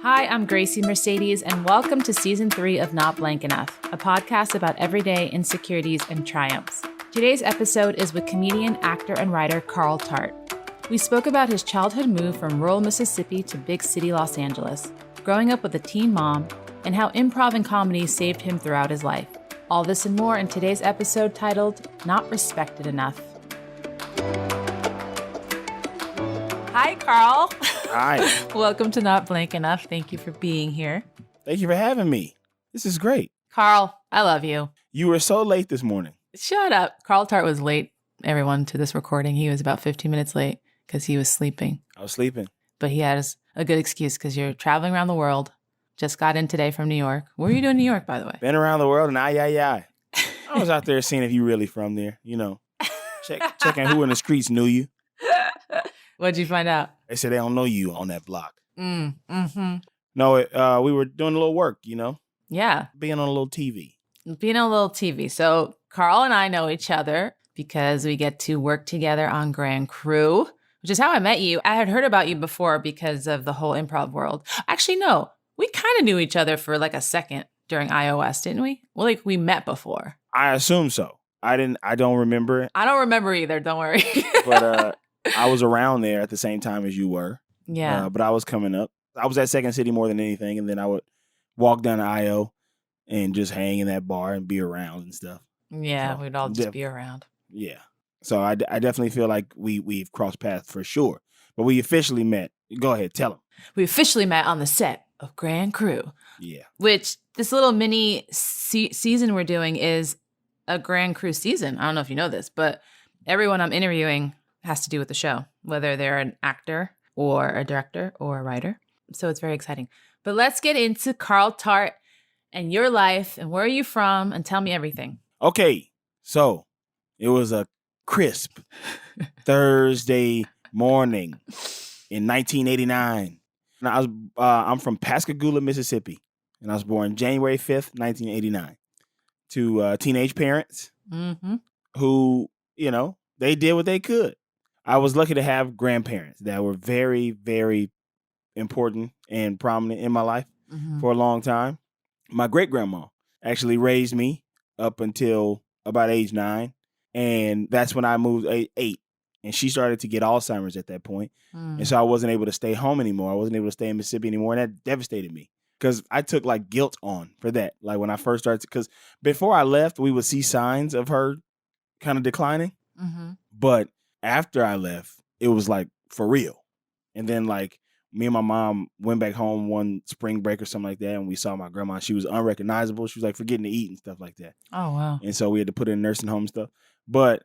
Hi, I'm Grasie Mercedes, and welcome to Season 3 of Not Blank Enough, a podcast about everyday insecurities and triumphs. Today's episode is with comedian, actor, and writer Carl Tart. We spoke about his childhood move from rural Mississippi to big city Los Angeles, growing up with a teen mom, and how improv and comedy saved him throughout his life. All this and more in today's episode titled Not Respected Enough. Hi, Carl. Hi. Welcome to Not Blank Enough. Thank you for being here. Thank you for having me. This is great. Carl, I love you. You were so late this morning. Shut up. Carl Tart was late, everyone, to this recording. He was about 15 minutes late because he was sleeping. I was sleeping. But he has a good excuse because you're traveling around the world. Just got in today from New York. What were you doing in New York, by the way? Been around the world and I was out there seeing if you really from there, you know. Checking who in the streets knew you. What'd you find out? They said they don't know you on that block. Mm-hmm. No, we were doing a little work, you know. Yeah. Being on a little TV. Being on a little TV. So Carl and I know each other because we get to work together on Grand Crew, which is how I met you. I had heard about you before because of the whole improv world. Actually, no. We kind of knew each other for like a second during iOS, didn't we? Well, like we met before. I assume so. I don't remember it. I don't remember either. Don't worry. But I was around there at the same time as you were. Yeah. But I was coming up. I was at Second City more than anything. And then I would walk down to IO and just hang in that bar and be around and stuff. Yeah, so, we'd all just be around. Yeah. So I definitely feel like we've crossed paths for sure. But we officially met. Go ahead, tell them. We officially met on the set of Grand Crew. Yeah. Which this little mini season we're doing is a Grand Crew season. I don't know if you know this, but everyone I'm interviewing has to do with the show, whether they're an actor or a director or a writer. So it's very exciting. But let's get into Carl Tart and your life and where are you from and tell me everything. Okay. So it was a crisp Thursday morning in 1989. And I'm from Pascagoula, Mississippi, and I was born January 5th, 1989 to teenage parents who, you know, they did what they could. I was lucky to have grandparents that were very, very important and prominent in my life for a long time. My great-grandma actually raised me up until about age 9, and that's when I moved 8. And she started to get Alzheimer's at that point. And so I wasn't able to stay home anymore. I wasn't able to stay in Mississippi anymore, and that devastated me because I took like guilt on for that. Like when I first started, because before I left, we would see signs of her kind of declining. But after I left, it was like for real. And then like me and my mom went back home one spring break or something like that, and we saw my grandma. She was unrecognizable. She was like forgetting to eat and stuff like that. Oh, wow. And so we had to put her in nursing home and stuff. But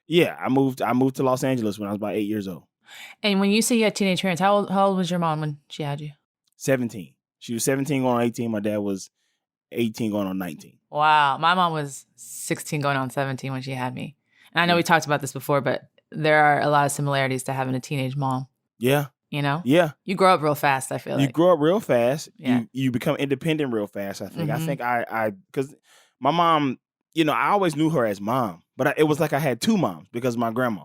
yeah, I moved to Los Angeles when I was about 8 years old. And when you say you had teenage parents, how old was your mom when she had you? 17. She was 17 going on 18. My dad was 18 going on 19. Wow. My mom was 16 going on 17 when she had me. And I know we talked about this before, but there are a lot of similarities to having a teenage mom. Yeah. You know? Yeah. You grow up real fast, I feel like. You grow up real fast. Yeah. You become independent real fast, I think. I think because my mom, you know, I always knew her as mom, but it was like I had two moms because of my grandma.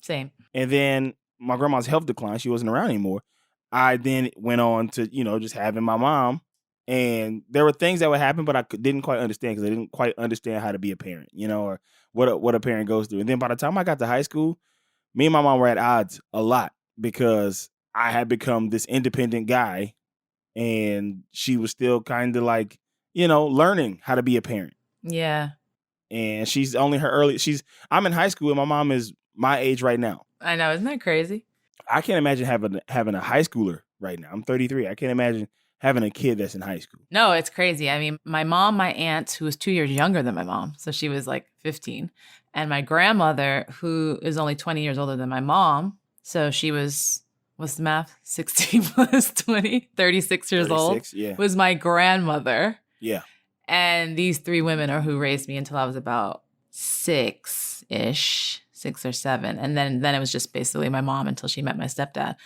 Same. And then my grandma's health declined. She wasn't around anymore. I then went on to, you know, just having my mom. And there were things that would happen, but I didn't quite understand because I didn't quite understand how to be a parent, you know, or what a parent goes through. And then by the time I got to high school, me and my mom were at odds a lot because I had become this independent guy and she was still kind of like, you know, learning how to be a parent. Yeah. And she's only I'm in high school and my mom is my age right now. I know. Isn't that crazy? I can't imagine having a high schooler right now. I'm 33. I can't imagine having a kid that's in high school. No, it's crazy. I mean, my mom, my aunt, who was 2 years younger than my mom, so she was like 15, and my grandmother, who is only 20 years older than my mom, so she was, what's the math? 16 plus 20, 36 years 36, old, yeah. was my grandmother. Yeah. And these three women are who raised me until I was about 6-ish, 6 or 7. And then it was just basically my mom until she met my stepdad.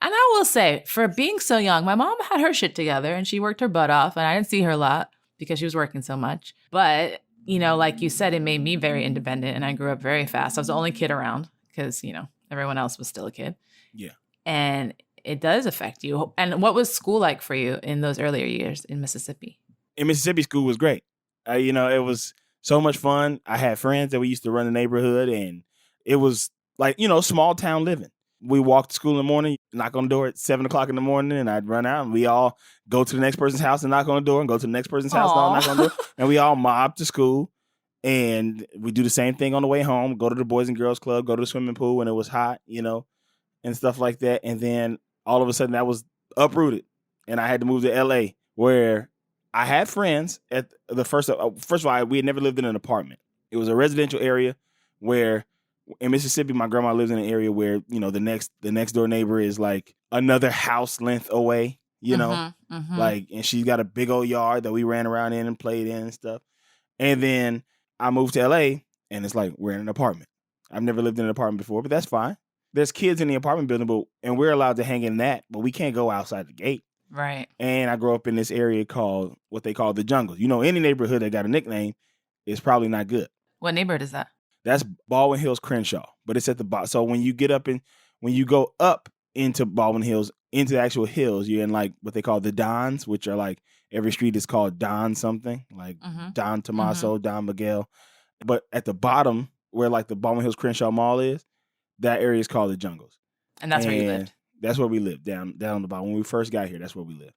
And I will say, for being so young, my mom had her shit together and she worked her butt off. And I didn't see her a lot because she was working so much. But, you know, like you said, it made me very independent and I grew up very fast. I was the only kid around because, you know, everyone else was still a kid. Yeah. And It does affect you. And what was school like for you in those earlier years in Mississippi? In Mississippi, school was great. It was so much fun. I had friends that we used to run the neighborhood, and it was like, small town living. We walked to school in the morning, knock on the door at 7 o'clock in the morning, and I'd run out, and we all go to the next person's house and knock on the door, and go to the next person's house and all knock on the door, and we all mob to school. And we do the same thing on the way home, go to the Boys and Girls Club, go to the swimming pool when it was hot, and stuff like that. And then all of a sudden that was uprooted, and I had to move to L.A., where I had friends at the first of all, we had never lived in an apartment. It was a residential area where in Mississippi, my grandma lives in an area where, the next door neighbor is like another house length away, like, and she's got a big old yard that we ran around in and played in and stuff. And then I moved to LA, and it's like, we're in an apartment. I've never lived in an apartment before, but that's fine. There's kids in the apartment building, and we're allowed to hang in that, but we can't go outside the gate. Right. And I grew up in this area called what they call the Jungles. Any neighborhood that got a nickname is probably not good. What neighborhood is that? That's Baldwin Hills Crenshaw, but it's at the bottom. So when you go up into Baldwin Hills, into the actual hills, you're in like what they call the Dons, which are like every street is called Don something, like Don Tomaso, Don Miguel. But at the bottom, where like the Baldwin Hills Crenshaw Mall is, that area is called the Jungles. And that's where you lived? That's where we lived, down on the bottom. When we first got here, that's where we lived.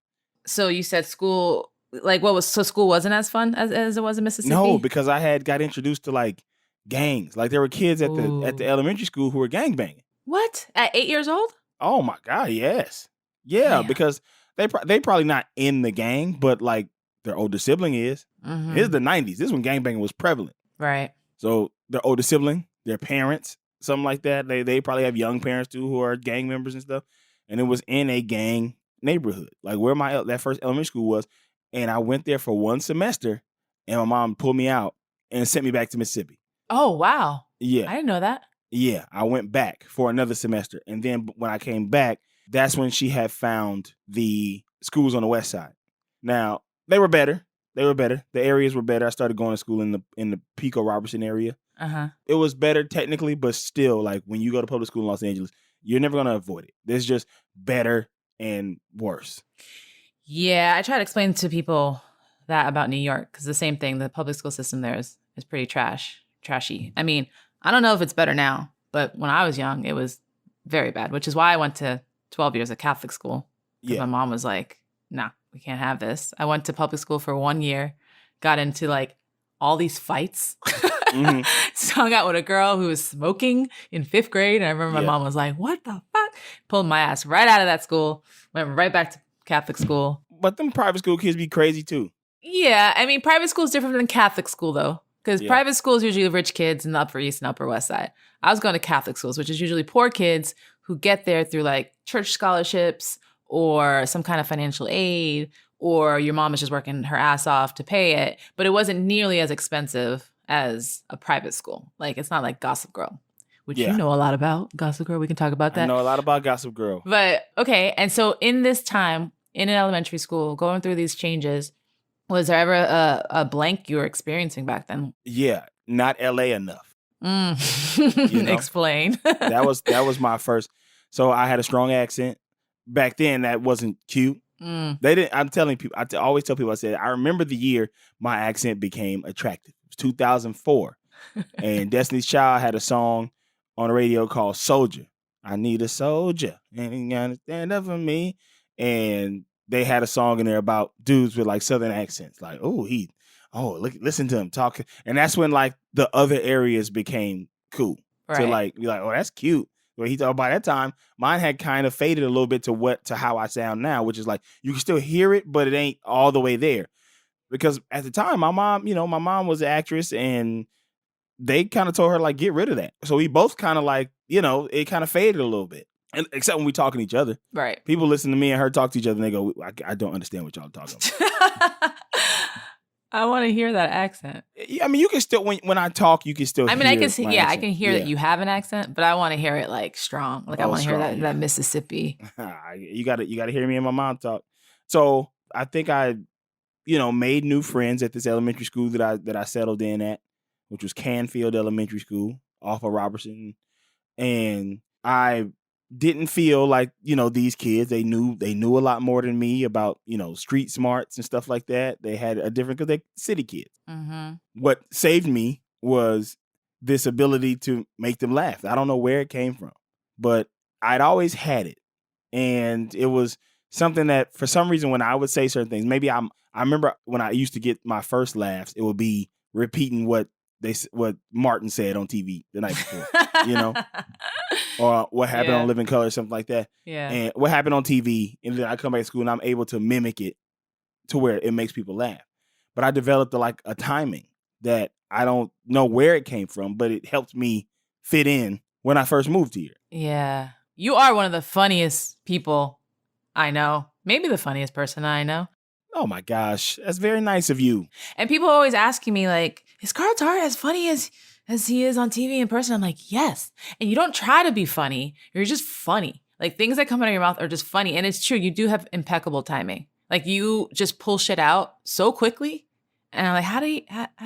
So you said school, like school wasn't as fun as it was in Mississippi? No, because I got introduced to like gangs. Like there were kids at the elementary school who were gangbanging. What? At 8 years old? Oh my God, yes. Yeah, because they probably not in the gang, but like their older sibling is. This is the 90s. This is when gangbanging was prevalent. Right. So their older sibling, their parents, something like that. They probably have young parents too who are gang members and stuff. And it was in a gang neighborhood, like where that first elementary school was. And I went there for one semester, and my mom pulled me out and sent me back to Mississippi. Oh, wow. Yeah. I didn't know that. Yeah. I went back for another semester. And then when I came back, that's when she had found the schools on the west side. Now, they were better. The areas were better. I started going to school in the Pico Robertson area. It was better technically, but still, like when you go to public school in Los Angeles, you're never going to avoid it. There's just better and worse. Yeah, I try to explain to people that about New York, because the same thing, the public school system there is pretty trashy. I mean, I don't know if it's better now, but when I was young, it was very bad, which is why I went to 12 years of Catholic school. Because my mom was like, nah, we can't have this. I went to public school for 1 year, got into like all these fights. Hung out with a girl who was smoking in 5th grade. And I remember my mom was like, what the fuck? Pulled my ass right out of that school, went right back to Catholic school. But them private school kids be crazy too. Yeah. I mean, private school is different than Catholic school though. Because private school is usually rich kids in the Upper East and Upper West Side. I was going to Catholic schools, which is usually poor kids who get there through like church scholarships or some kind of financial aid, or your mom is just working her ass off to pay it. But it wasn't nearly as expensive as a private school. Like, it's not like Gossip Girl, which you know a lot about. Gossip Girl, we can talk about that. I know a lot about Gossip Girl. But, okay, and so in this time, in an elementary school, going through these changes, was there ever a blank you were experiencing back then? Yeah, not LA enough. Explain. that was my first. So I had a strong accent. Back then, that wasn't cute. They didn't. I'm telling people. I always tell people. I said I remember the year my accent became attractive. It was 2004, and Destiny's Child had a song on the radio called "Soldier." I need a soldier, and you gotta stand up for me. And they had a song in there about dudes with like Southern accents. Like, listen to him talk. And that's when like the other areas became cool. Right. To like be like, oh, that's cute. Where he thought by that time, mine had kind of faded a little bit to how I sound now, which is like you can still hear it, but it ain't all the way there. Because at the time, my mom was an actress, and they kind of told her like get rid of that. So we both kind of like, it kind of faded a little bit. And except when we talking to each other. Right. People listen to me and her talk to each other, and they go, I don't understand what y'all are talking about. I want to hear that accent. I mean, you can still, when I talk, you can still hear I can see, I can hear that you have an accent, but I want to hear it like strong. Like I want to hear that Mississippi. You got to hear me and my mom talk. So I think I, made new friends at this elementary school that I settled in at, which was Canfield Elementary School off of Robertson. And I didn't feel like, these kids, they knew a lot more than me about, street smarts and stuff like that. They had a different, because they're city kids. Mm-hmm. What saved me was this ability to make them laugh. I don't know where it came from, but I'd always had it. And it was something that, for some reason, when I would say certain things, maybe I remember when I used to get my first laughs, it would be repeating what Martin said on TV the night before, or what happened on Living Color, something like that. Yeah. And what happened on TV, and then I come back to school and I'm able to mimic it to where it makes people laugh. But I developed a timing that I don't know where it came from, but it helped me fit in when I first moved here. Yeah. You are one of the funniest people I know. Maybe the funniest person I know. Oh my gosh. That's very nice of you. And people are always asking me, like, is Carl Tart as funny as he is on TV in person? I'm like, yes. And you don't try to be funny. You're just funny. Like, things that come out of your mouth are just funny. And it's true. You do have impeccable timing. Like, you just pull shit out so quickly. And I'm like, how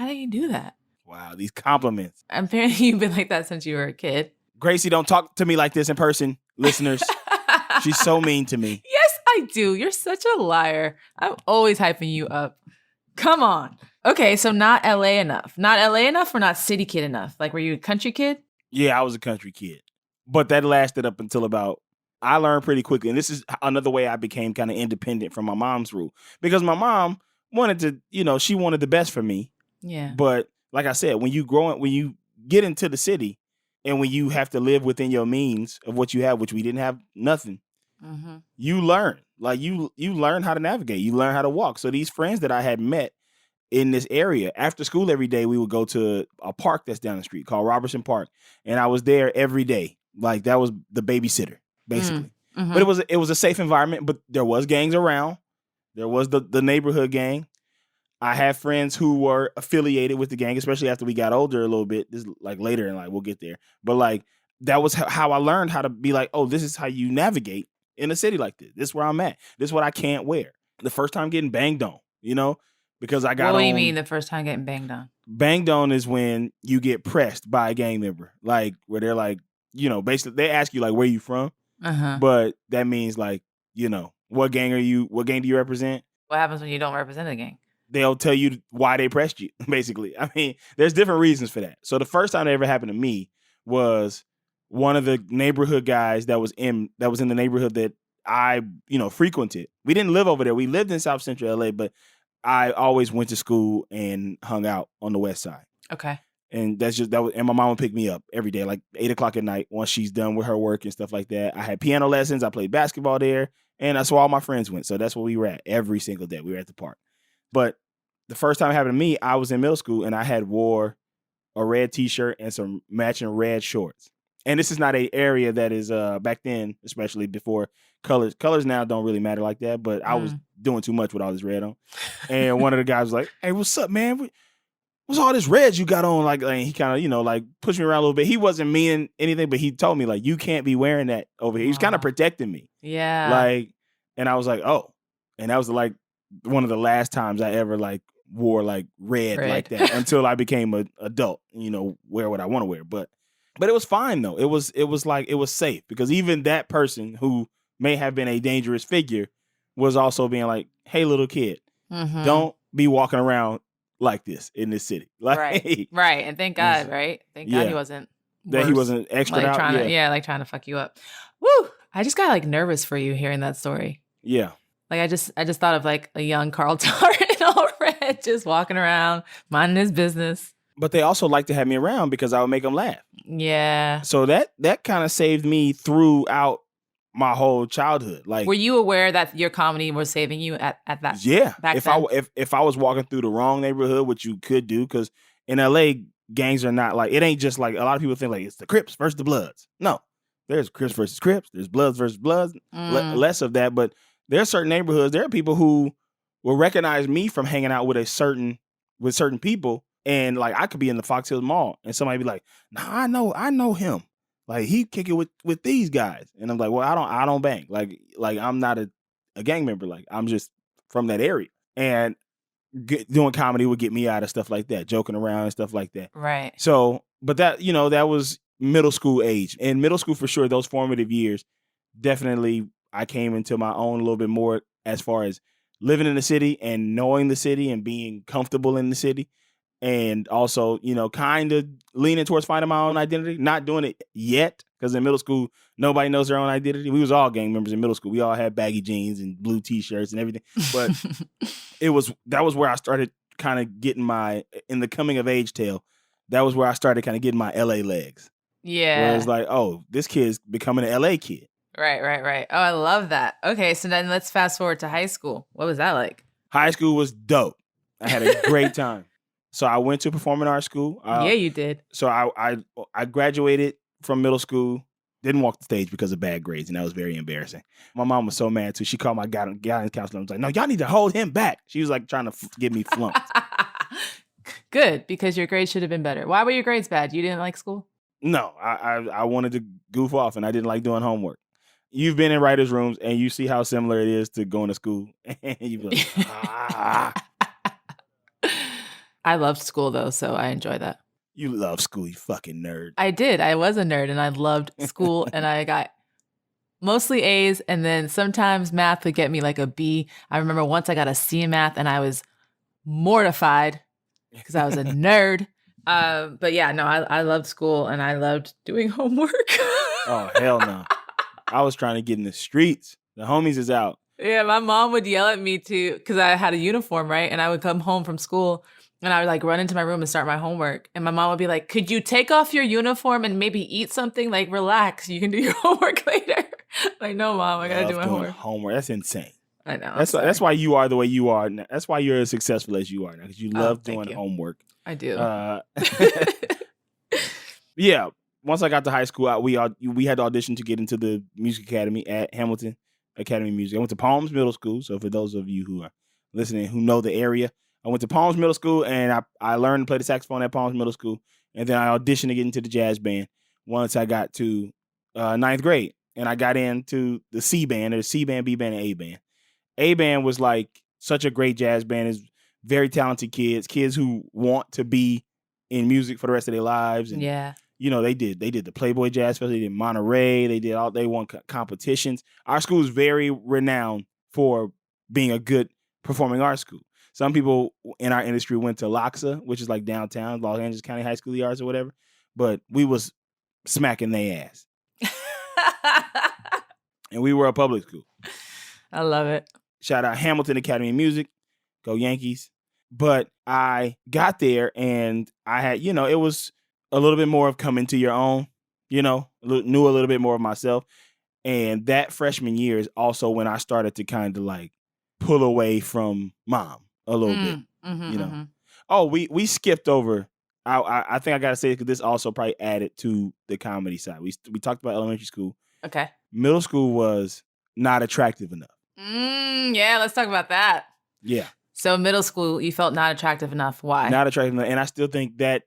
do you do that? Wow, these compliments. Apparently you've been like that since you were a kid. Gracie, don't talk to me like this in person, listeners. She's so mean to me. Yes, I do. You're such a liar. I'm always hyping you up. Come on. Okay, so not LA enough. Not LA enough or not city kid enough? Like, were you a country kid? Yeah, I was a country kid. But that lasted up until I learned pretty quickly. And this is another way I became kind of independent from my mom's rule. Because my mom wanted to, she wanted the best for me. Yeah. But like I said, when you get into the city and when you have to live within your means of what you have, which we didn't have nothing, you learn. Like you learn how to navigate. You learn how to walk. So these friends that I had met in this area, after school every day, we would go to a park that's down the street called Robertson Park. And I was there every day. Like that was the babysitter, basically. Mm-hmm. But it was a safe environment, but there was gangs around. There was the neighborhood gang. I have friends who were affiliated with the gang, especially after we got older a little bit. This is like later in life, we'll get there. But like that was how I learned how to be like, oh, this is how you navigate in a city like this. This is where I'm at. This is what I can't wear. The first time getting banged on, because I got What do you mean the first time getting banged on? Banged on is when you get pressed by a gang member, like where they're like, basically they ask you like, where you from? But that means like, what gang do you represent? What happens when you don't represent a gang? They'll tell you why they pressed you, basically. I mean, there's different reasons for that. So the first time that ever happened to me was one of the neighborhood guys that was in the neighborhood that I, frequented. We didn't live over there. We lived in South Central LA, but I always went to school and hung out on the West Side. Okay. And and my mom would pick me up every day, like 8:00 at night once she's done with her work and stuff like that. I had piano lessons. I played basketball there. And that's where all my friends went. So that's where we were at every single day. We were at the park. But the first time it happened to me, I was in middle school and I had wore a red t-shirt and some matching red shorts. And this is not an area that is back then, especially before colors. Colors now don't really matter like that, but I was doing too much with all this red on. And one of the guys was like, "Hey, what's up, man? What's all this red you got on?" Like he kind of, like pushed me around a little bit. He wasn't meaning anything, but he told me like, "You can't be wearing that over here." He was kind of protecting me. Yeah. And I was like, "Oh," and that was like one of the last times I ever like wore like red like that until I became an adult, wear what I want to wear. But it was fine though. It was safe because even that person who may have been a dangerous figure was also being like, "Hey, little kid, don't be walking around like this in this city." Like, right. And thank God, right? Thank God he wasn't that he wasn't extra out. Trying to fuck you up. Woo! I just got like nervous for you hearing that story. Yeah. Like I just thought of like a young Carl Tart in all red, just walking around, minding his business. But they also like to have me around because I would make them laugh. Yeah. So that kind of saved me throughout my whole childhood. Like, were you aware that your comedy was saving you at that? Yeah. Back then? If I was walking through the wrong neighborhood, which you could do, because in LA, gangs are not like, it ain't just like a lot of people think like it's the Crips versus the Bloods. No, there's Crips versus Crips. There's Bloods versus Bloods. Less of that, but there are certain neighborhoods. There are people who will recognize me from hanging out with certain people, and like I could be in the Fox Hills Mall, and somebody be like, "Nah, I know him. Like he kick it with these guys," and I'm like, "Well, I don't bang. Like I'm not a gang member. Like I'm just from that area." And doing comedy would get me out of stuff like that, joking around and stuff like that. Right. So, but that that was middle school age. In middle school, for sure, those formative years, definitely I came into my own a little bit more as far as living in the city and knowing the city and being comfortable in the city. And also, kind of leaning towards finding my own identity. Not doing it yet, because in middle school, nobody knows their own identity. We was all gang members in middle school. We all had baggy jeans and blue T-shirts and everything. But that was where I started kind of getting in the coming of age tale, that was where I started kind of getting my LA legs. Yeah. Where it's like, oh, this kid's becoming an LA kid. Right. Oh, I love that. Okay, so then let's fast forward to high school. What was that like? High school was dope. I had a great time. So I went to performing arts school. Yeah, you did. So I graduated from middle school. Didn't walk the stage because of bad grades, and that was very embarrassing. My mom was so mad too. She called my guidance counselor and was like, "No, y'all need to hold him back." She was like trying to get me flunked. Good, because your grades should have been better. Why were your grades bad? You didn't like school? No, I wanted to goof off, and I didn't like doing homework. You've been in writers' rooms, and you see how similar it is to going to school, and you be like, ah. I loved school though, so I enjoy that. You love school, you fucking nerd. I did. I was a nerd, and I loved school, and I got mostly A's, and then sometimes math would get me like a B. I remember once I got a C in math, and I was mortified because I was a nerd. But yeah, no, I loved school, and I loved doing homework. Oh, hell no. I was trying to get in the streets. The homies is out. Yeah, my mom would yell at me too, because I had a uniform, right? And I would come home from school, and I would like run into my room and start my homework. And my mom would be like, "Could you take off your uniform and maybe eat something? Like, relax. You can do your homework later." Like, no, Mom, I gotta do my homework. That's insane. I know. That's why you are the way you are. That's why you're as successful as you are now, because you love doing homework. I do. Yeah. Once I got to high school, we had to audition to get into the music academy at Hamilton Academy of Music. I went to Palms Middle School. So for those of you who are listening who know the area, I went to Palms Middle School, and I learned to play the saxophone at Palms Middle School. And then I auditioned to get into the jazz band once I got to ninth grade. And I got into the C band. There's C band, B band, and A band. A band was like such a great jazz band. It's very talented kids who want to be in music for the rest of their lives. And yeah. They did the Playboy Jazz Festival, they did Monterey, they won competitions. Our school is very renowned for being a good performing arts school. Some people in our industry went to LACSA, which is like downtown, Los Angeles County High School of the Arts or whatever, but we was smacking their ass. And we were a public school. I love it. Shout out Hamilton Academy of Music. Go Yankees. But I got there and I had, it was a little bit more of coming to your own, knew a little bit more of myself. And that freshman year is also when I started to kind of like pull away from mom a little bit, Mm-hmm. Oh, we skipped over. I think I got to say it because this also probably added to the comedy side. We talked about elementary school. Okay. Middle school was not attractive enough. Yeah, let's talk about that. Yeah. So middle school, you felt not attractive enough. Why? Not attractive enough. And I still think that,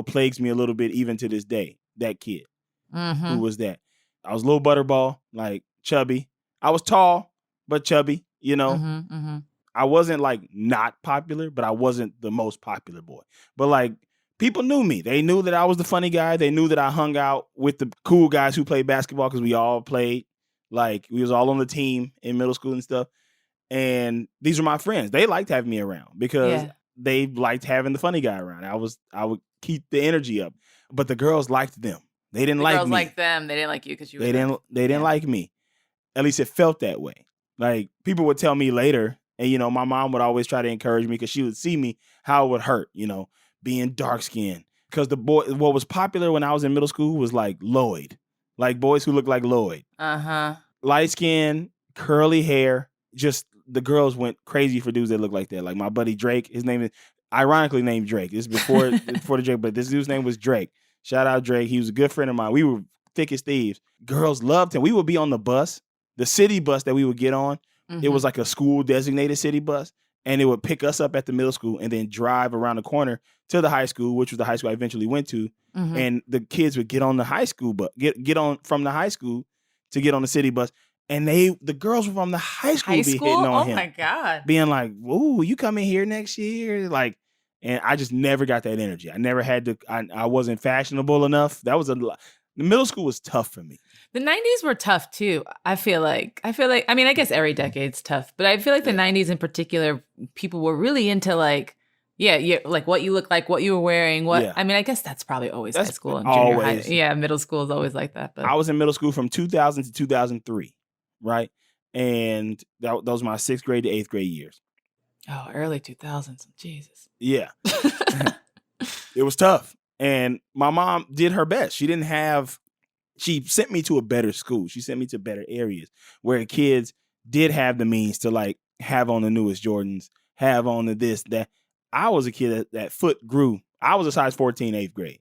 plagues me a little bit even to this day. That kid. Who was that? I was a little butterball, like chubby. I was tall, but chubby, I wasn't like not popular, but I wasn't the most popular boy. But like people knew me. They knew that I was the funny guy. They knew that I hung out with the cool guys who played basketball because we all played. Like we was all on the team in middle school and stuff. And these were my friends. They liked having me around because they liked having the funny guy around. I would keep the energy up. But the girls liked them. They didn't like me. The girls liked them. They didn't like you because you were They didn't like me. At least it felt that way. Like people would tell me later, and my mom would always try to encourage me because she would see me how it would hurt, being dark skinned. Because what was popular when I was in middle school was like Lloyd, like boys who looked like Lloyd. Light skin, curly hair. Just the girls went crazy for dudes that looked like that. Like my buddy Drake, his name is ironically named Drake. This is before the Drake, but this dude's name was Drake. Shout out Drake. He was a good friend of mine. We were thick as thieves. Girls loved him. We would be on the bus, the city bus that we would get on. It was like a school designated city bus, and it would pick us up at the middle school and then drive around the corner to the high school, which was the high school I eventually went to. And the kids would get on the high school bus, get on from the high school to get on the city bus. And the girls from the high school be hitting on him. Oh my God. Being like, "Ooh, you coming here next year?" Like, And I just never got that energy. I never had to, I wasn't fashionable enough. That was the middle school was tough for me. The 90s were tough too. I feel like, I mean, I guess every decade's tough, but I feel like the 90s in particular, people were really into like, like what you look like, what you were wearing, I mean, I guess that's probably always high school and junior high. Yeah, middle school is always like that. But I was in middle school from 2000 to 2003, right? And those were my 6th grade to 8th grade years. Oh, early 2000s. Jesus. Yeah. It was tough. And my mom did her best. She sent me to a better school. She sent me to better areas where kids did have the means to like have on the newest Jordans, have on the this, that. I was a kid that foot grew. I was a size 14, 8th grade,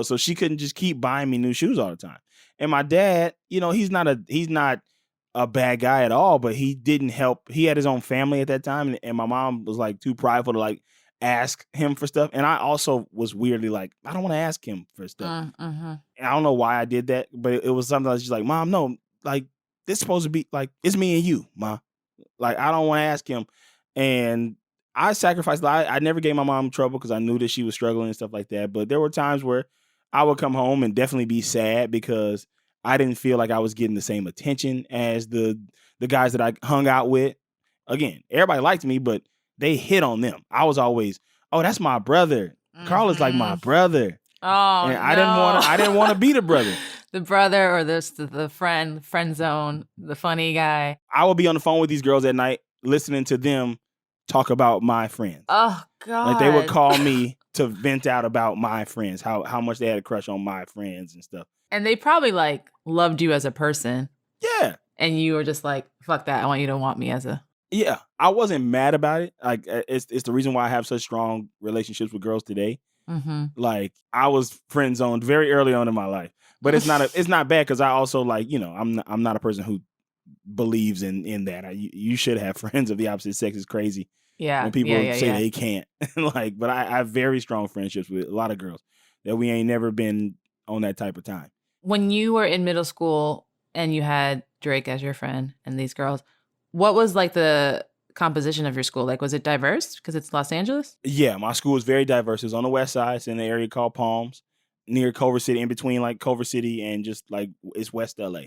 so she couldn't just keep buying me new shoes all the time. And my dad, he's not a bad guy at all, but he didn't help. He had his own family at that time. And my mom was like too prideful to like ask him for stuff. And I also was weirdly like, I don't want to ask him for stuff. And I don't know why I did that, but it was something I was just like, Mom, no, like this is supposed to be like, it's me and you, Ma. Like, I don't want to ask him. And I sacrificed. I never gave my mom trouble because I knew that she was struggling and stuff like that. But there were times where I would come home and definitely be sad because I didn't feel like I was getting the same attention as the guys that I hung out with. Again, everybody liked me, but they hit on them. I was always, oh, that's my brother. Carl is like my brother. Oh, and no. I didn't want to be the brother. The brother or the friend zone, the funny guy. I would be on the phone with these girls at night listening to them talk about my friends. Oh, God. Like they would call me to vent out about my friends, how much they had a crush on my friends and stuff. And they probably like loved you as a person. Yeah. And you were just like, fuck that. I want you to want me as a. Yeah. I wasn't mad about it. Like it's the reason why I have such strong relationships with girls today. Mm-hmm. Like I was friend zoned very early on in my life, but it's not bad because I also like, I'm not a person who believes in that. You should have friends of the opposite sex. Is crazy. Yeah. When people say they can't. But I have very strong friendships with a lot of girls that we ain't never been on that type of time. When you were in middle school and you had Drake as your friend and these girls, what was like the composition of your school? Like, was it diverse because it's Los Angeles? Yeah, my school is very diverse. It's on the west side. It's in the area called Palms, near Culver City, in between like Culver City and just like it's West LA.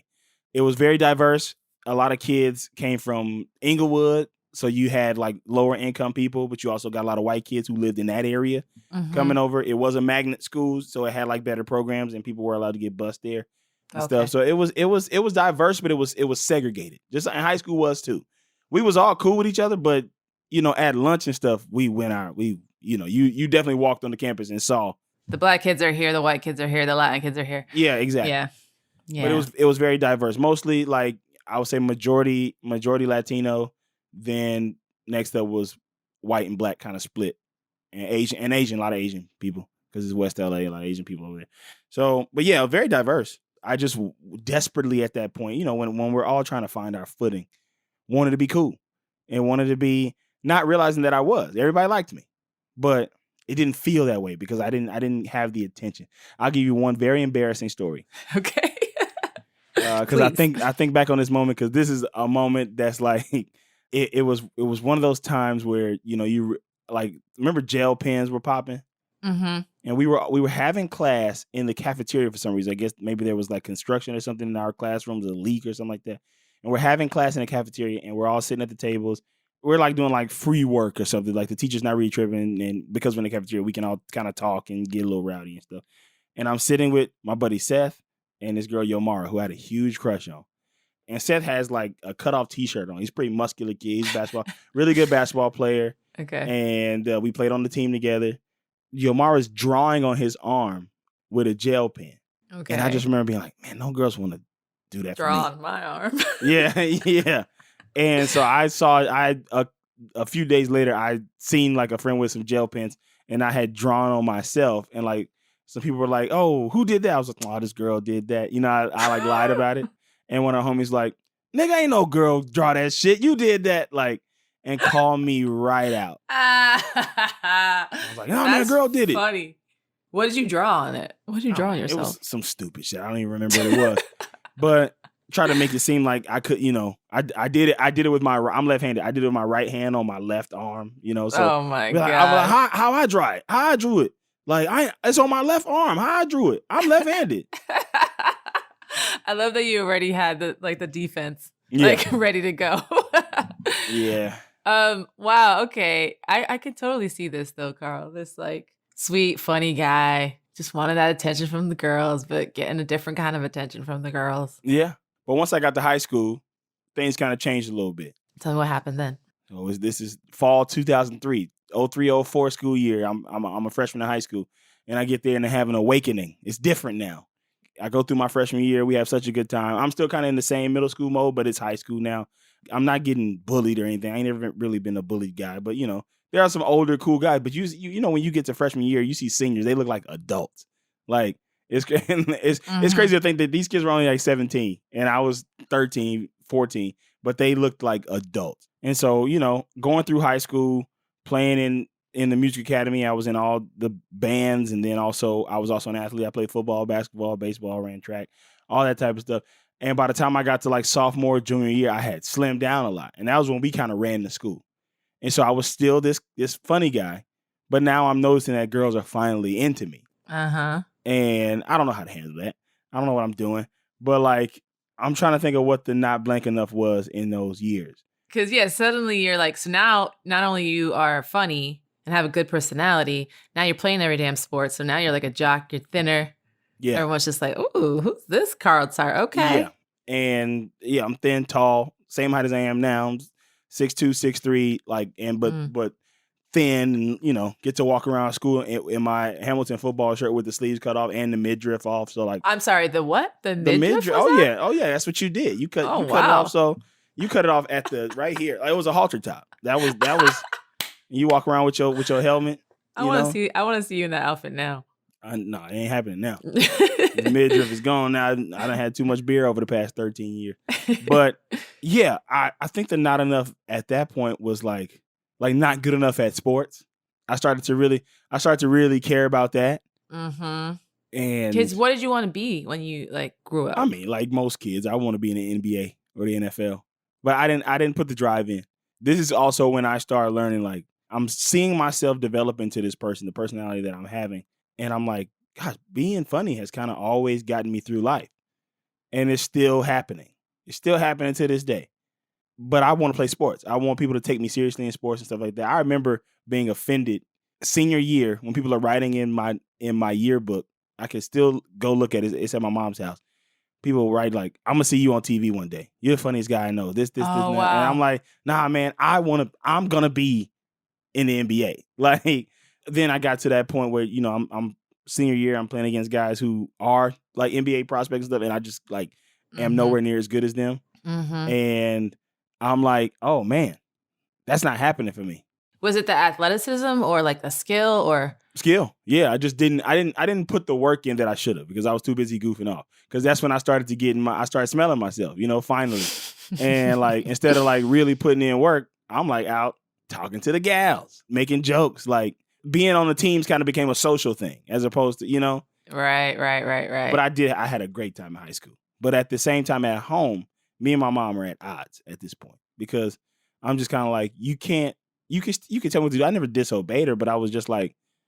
It was very diverse. A lot of kids came from Inglewood. So you had like lower income people, but you also got a lot of white kids who lived in that area coming over. It was a magnet school, so it had like better programs and people were allowed to get bused there and stuff. So it was diverse, but it was segregated. Just like high school was too. We was all cool with each other, but at lunch and stuff, we went out. You definitely walked on the campus and saw the black kids are here, the white kids are here, the Latin kids are here. Yeah, exactly. Yeah. But it was very diverse. Mostly like I would say majority Latino. Then next up was white and black kind of split, and Asian, a lot of Asian people because it's West LA, a lot of Asian people over there. So, but yeah, very diverse. I just desperately at that point, when we're all trying to find our footing, wanted to be cool and wanted to be not realizing that I was. Everybody liked me, but it didn't feel that way because I didn't have the attention. I'll give you one very embarrassing story. Okay. Because I think back on this moment because this is a moment that's like. It was one of those times where you like remember gel pens were popping, and we were having class in the cafeteria for some reason. I guess maybe there was like construction or something in our classrooms, a leak or something like that. And we're having class in the cafeteria, and we're all sitting at the tables. We're like doing like free work or something. Like the teacher's not really tripping, and because we're in the cafeteria, we can all kind of talk and get a little rowdy and stuff. And I'm sitting with my buddy Seth and this girl Yomara, who I had a huge crush on. And Seth has like a cutoff T-shirt on. He's a pretty muscular kid. He's really good basketball player. Okay. And we played on the team together. Yomara's drawing on his arm with a gel pen. Okay. And I just remember being like, man, no girls want to do that Draw for me. on my arm. Yeah. And so a few days later, I seen like a friend with some gel pens and I had drawn on myself. And like some people were like, oh, who did that? I was like, oh, this girl did that. I like lied about it. And one of our homies like, nigga, ain't no girl draw that shit. You did that. Like, and call me right out. I was like, no, man, girl did it. Funny. What did you draw on it? What did you draw on yourself? It was some stupid shit. I don't even remember what it was. But try to make it seem like I could, I did it with I'm left-handed. I did it with my right hand on my left arm, so. Oh my God. I'm like, how I draw it? How I drew it? Like, it's on my left arm. How I drew it? I'm left-handed. I love that you already had the defense, Yeah. ready to go. Yeah. Wow. Okay. I could totally see this though, Carl. This sweet, funny guy. Just wanted that attention from the girls, but getting a different kind of attention from the girls. Yeah. But once I got to high school, things kind of changed a little bit. Tell me what happened then. So this is fall 2003, 03-04 school year. I'm a freshman in high school, and I get there and I have an awakening. It's different now. I go through my freshman year. We have such a good time. I'm still kind of in the same middle school mode, but it's high school now. I'm not getting bullied or anything. I ain't never really been a bullied guy, but there are some older cool guys. But you when you get to freshman year, you see seniors. They look like adults. Like it's crazy to think that these kids were only like 17 and I was 13, 14, but they looked like adults. And so going through high school, playing in the music academy, I was in all the bands, and then I was also an athlete. I played football, basketball, baseball, ran track, all that type of stuff. And by the time I got to like sophomore, junior year, I had slimmed down a lot. And that was when we kind of ran the school. And so I was still this funny guy, but now I'm noticing that girls are finally into me. Uh-huh. And I don't know how to handle that. I don't know what I'm doing, but I'm trying to think of what the not blank enough was in those years. Because suddenly you're like, so now not only you are funny and have a good personality, now you're playing every damn sport. So now you're like a jock, you're thinner. Yeah. Everyone's just like, ooh, who's this Carl Tart? Okay. Yeah. And I'm thin, tall, same height as I am now. I'm 6'2", 6'3", but thin, and get to walk around school in my Hamilton football shirt with the sleeves cut off and the midriff off. So I'm sorry, the what? The midriff? Oh yeah, that's what you did. You cut it off. So you cut it off at the right here. It was a halter top. That was. You walk around with your helmet. I want to see you in that outfit now. No, it ain't happening now. The midriff is gone now. I done had too much beer over the past 13 years. But yeah, I think the not enough at that point was like not good enough at sports. I started to really care about that. Mm-hmm. And kids, what did you want to be when you grew up? I mean, like most kids, I want to be in the NBA or the NFL. But I didn't put the drive in. This is also when I started learning, I'm seeing myself develop into this person, the personality that I'm having. And I'm like, gosh, being funny has kind of always gotten me through life. And it's still happening. It's still happening to this day. But I want to play sports. I want people to take me seriously in sports and stuff like that. I remember being offended senior year when people are writing in my yearbook. I can still go look at it. It's at my mom's house. People write I'm gonna see you on TV one day. You're the funniest guy I know. This, wow. And I'm like, nah, man, I'm gonna be in the NBA. Then I got to that point where, I'm senior year, I'm playing against guys who are NBA prospects and stuff, and I just am nowhere near as good as them. Mm-hmm. And I'm like, oh man, that's not happening for me. Was it the athleticism or the skill or? Skill. Yeah, I didn't put the work in that I should have because I was too busy goofing off. Because that's when I started to I started smelling myself, finally. And instead of really putting in work, I'm out talking to the gals, making jokes, being on the teams kind of became a social thing as opposed to, Right. But I had a great time in high school. But at the same time at home, me and my mom are at odds at this point because I'm just kind of you can tell me what to do. I never disobeyed her, but I was just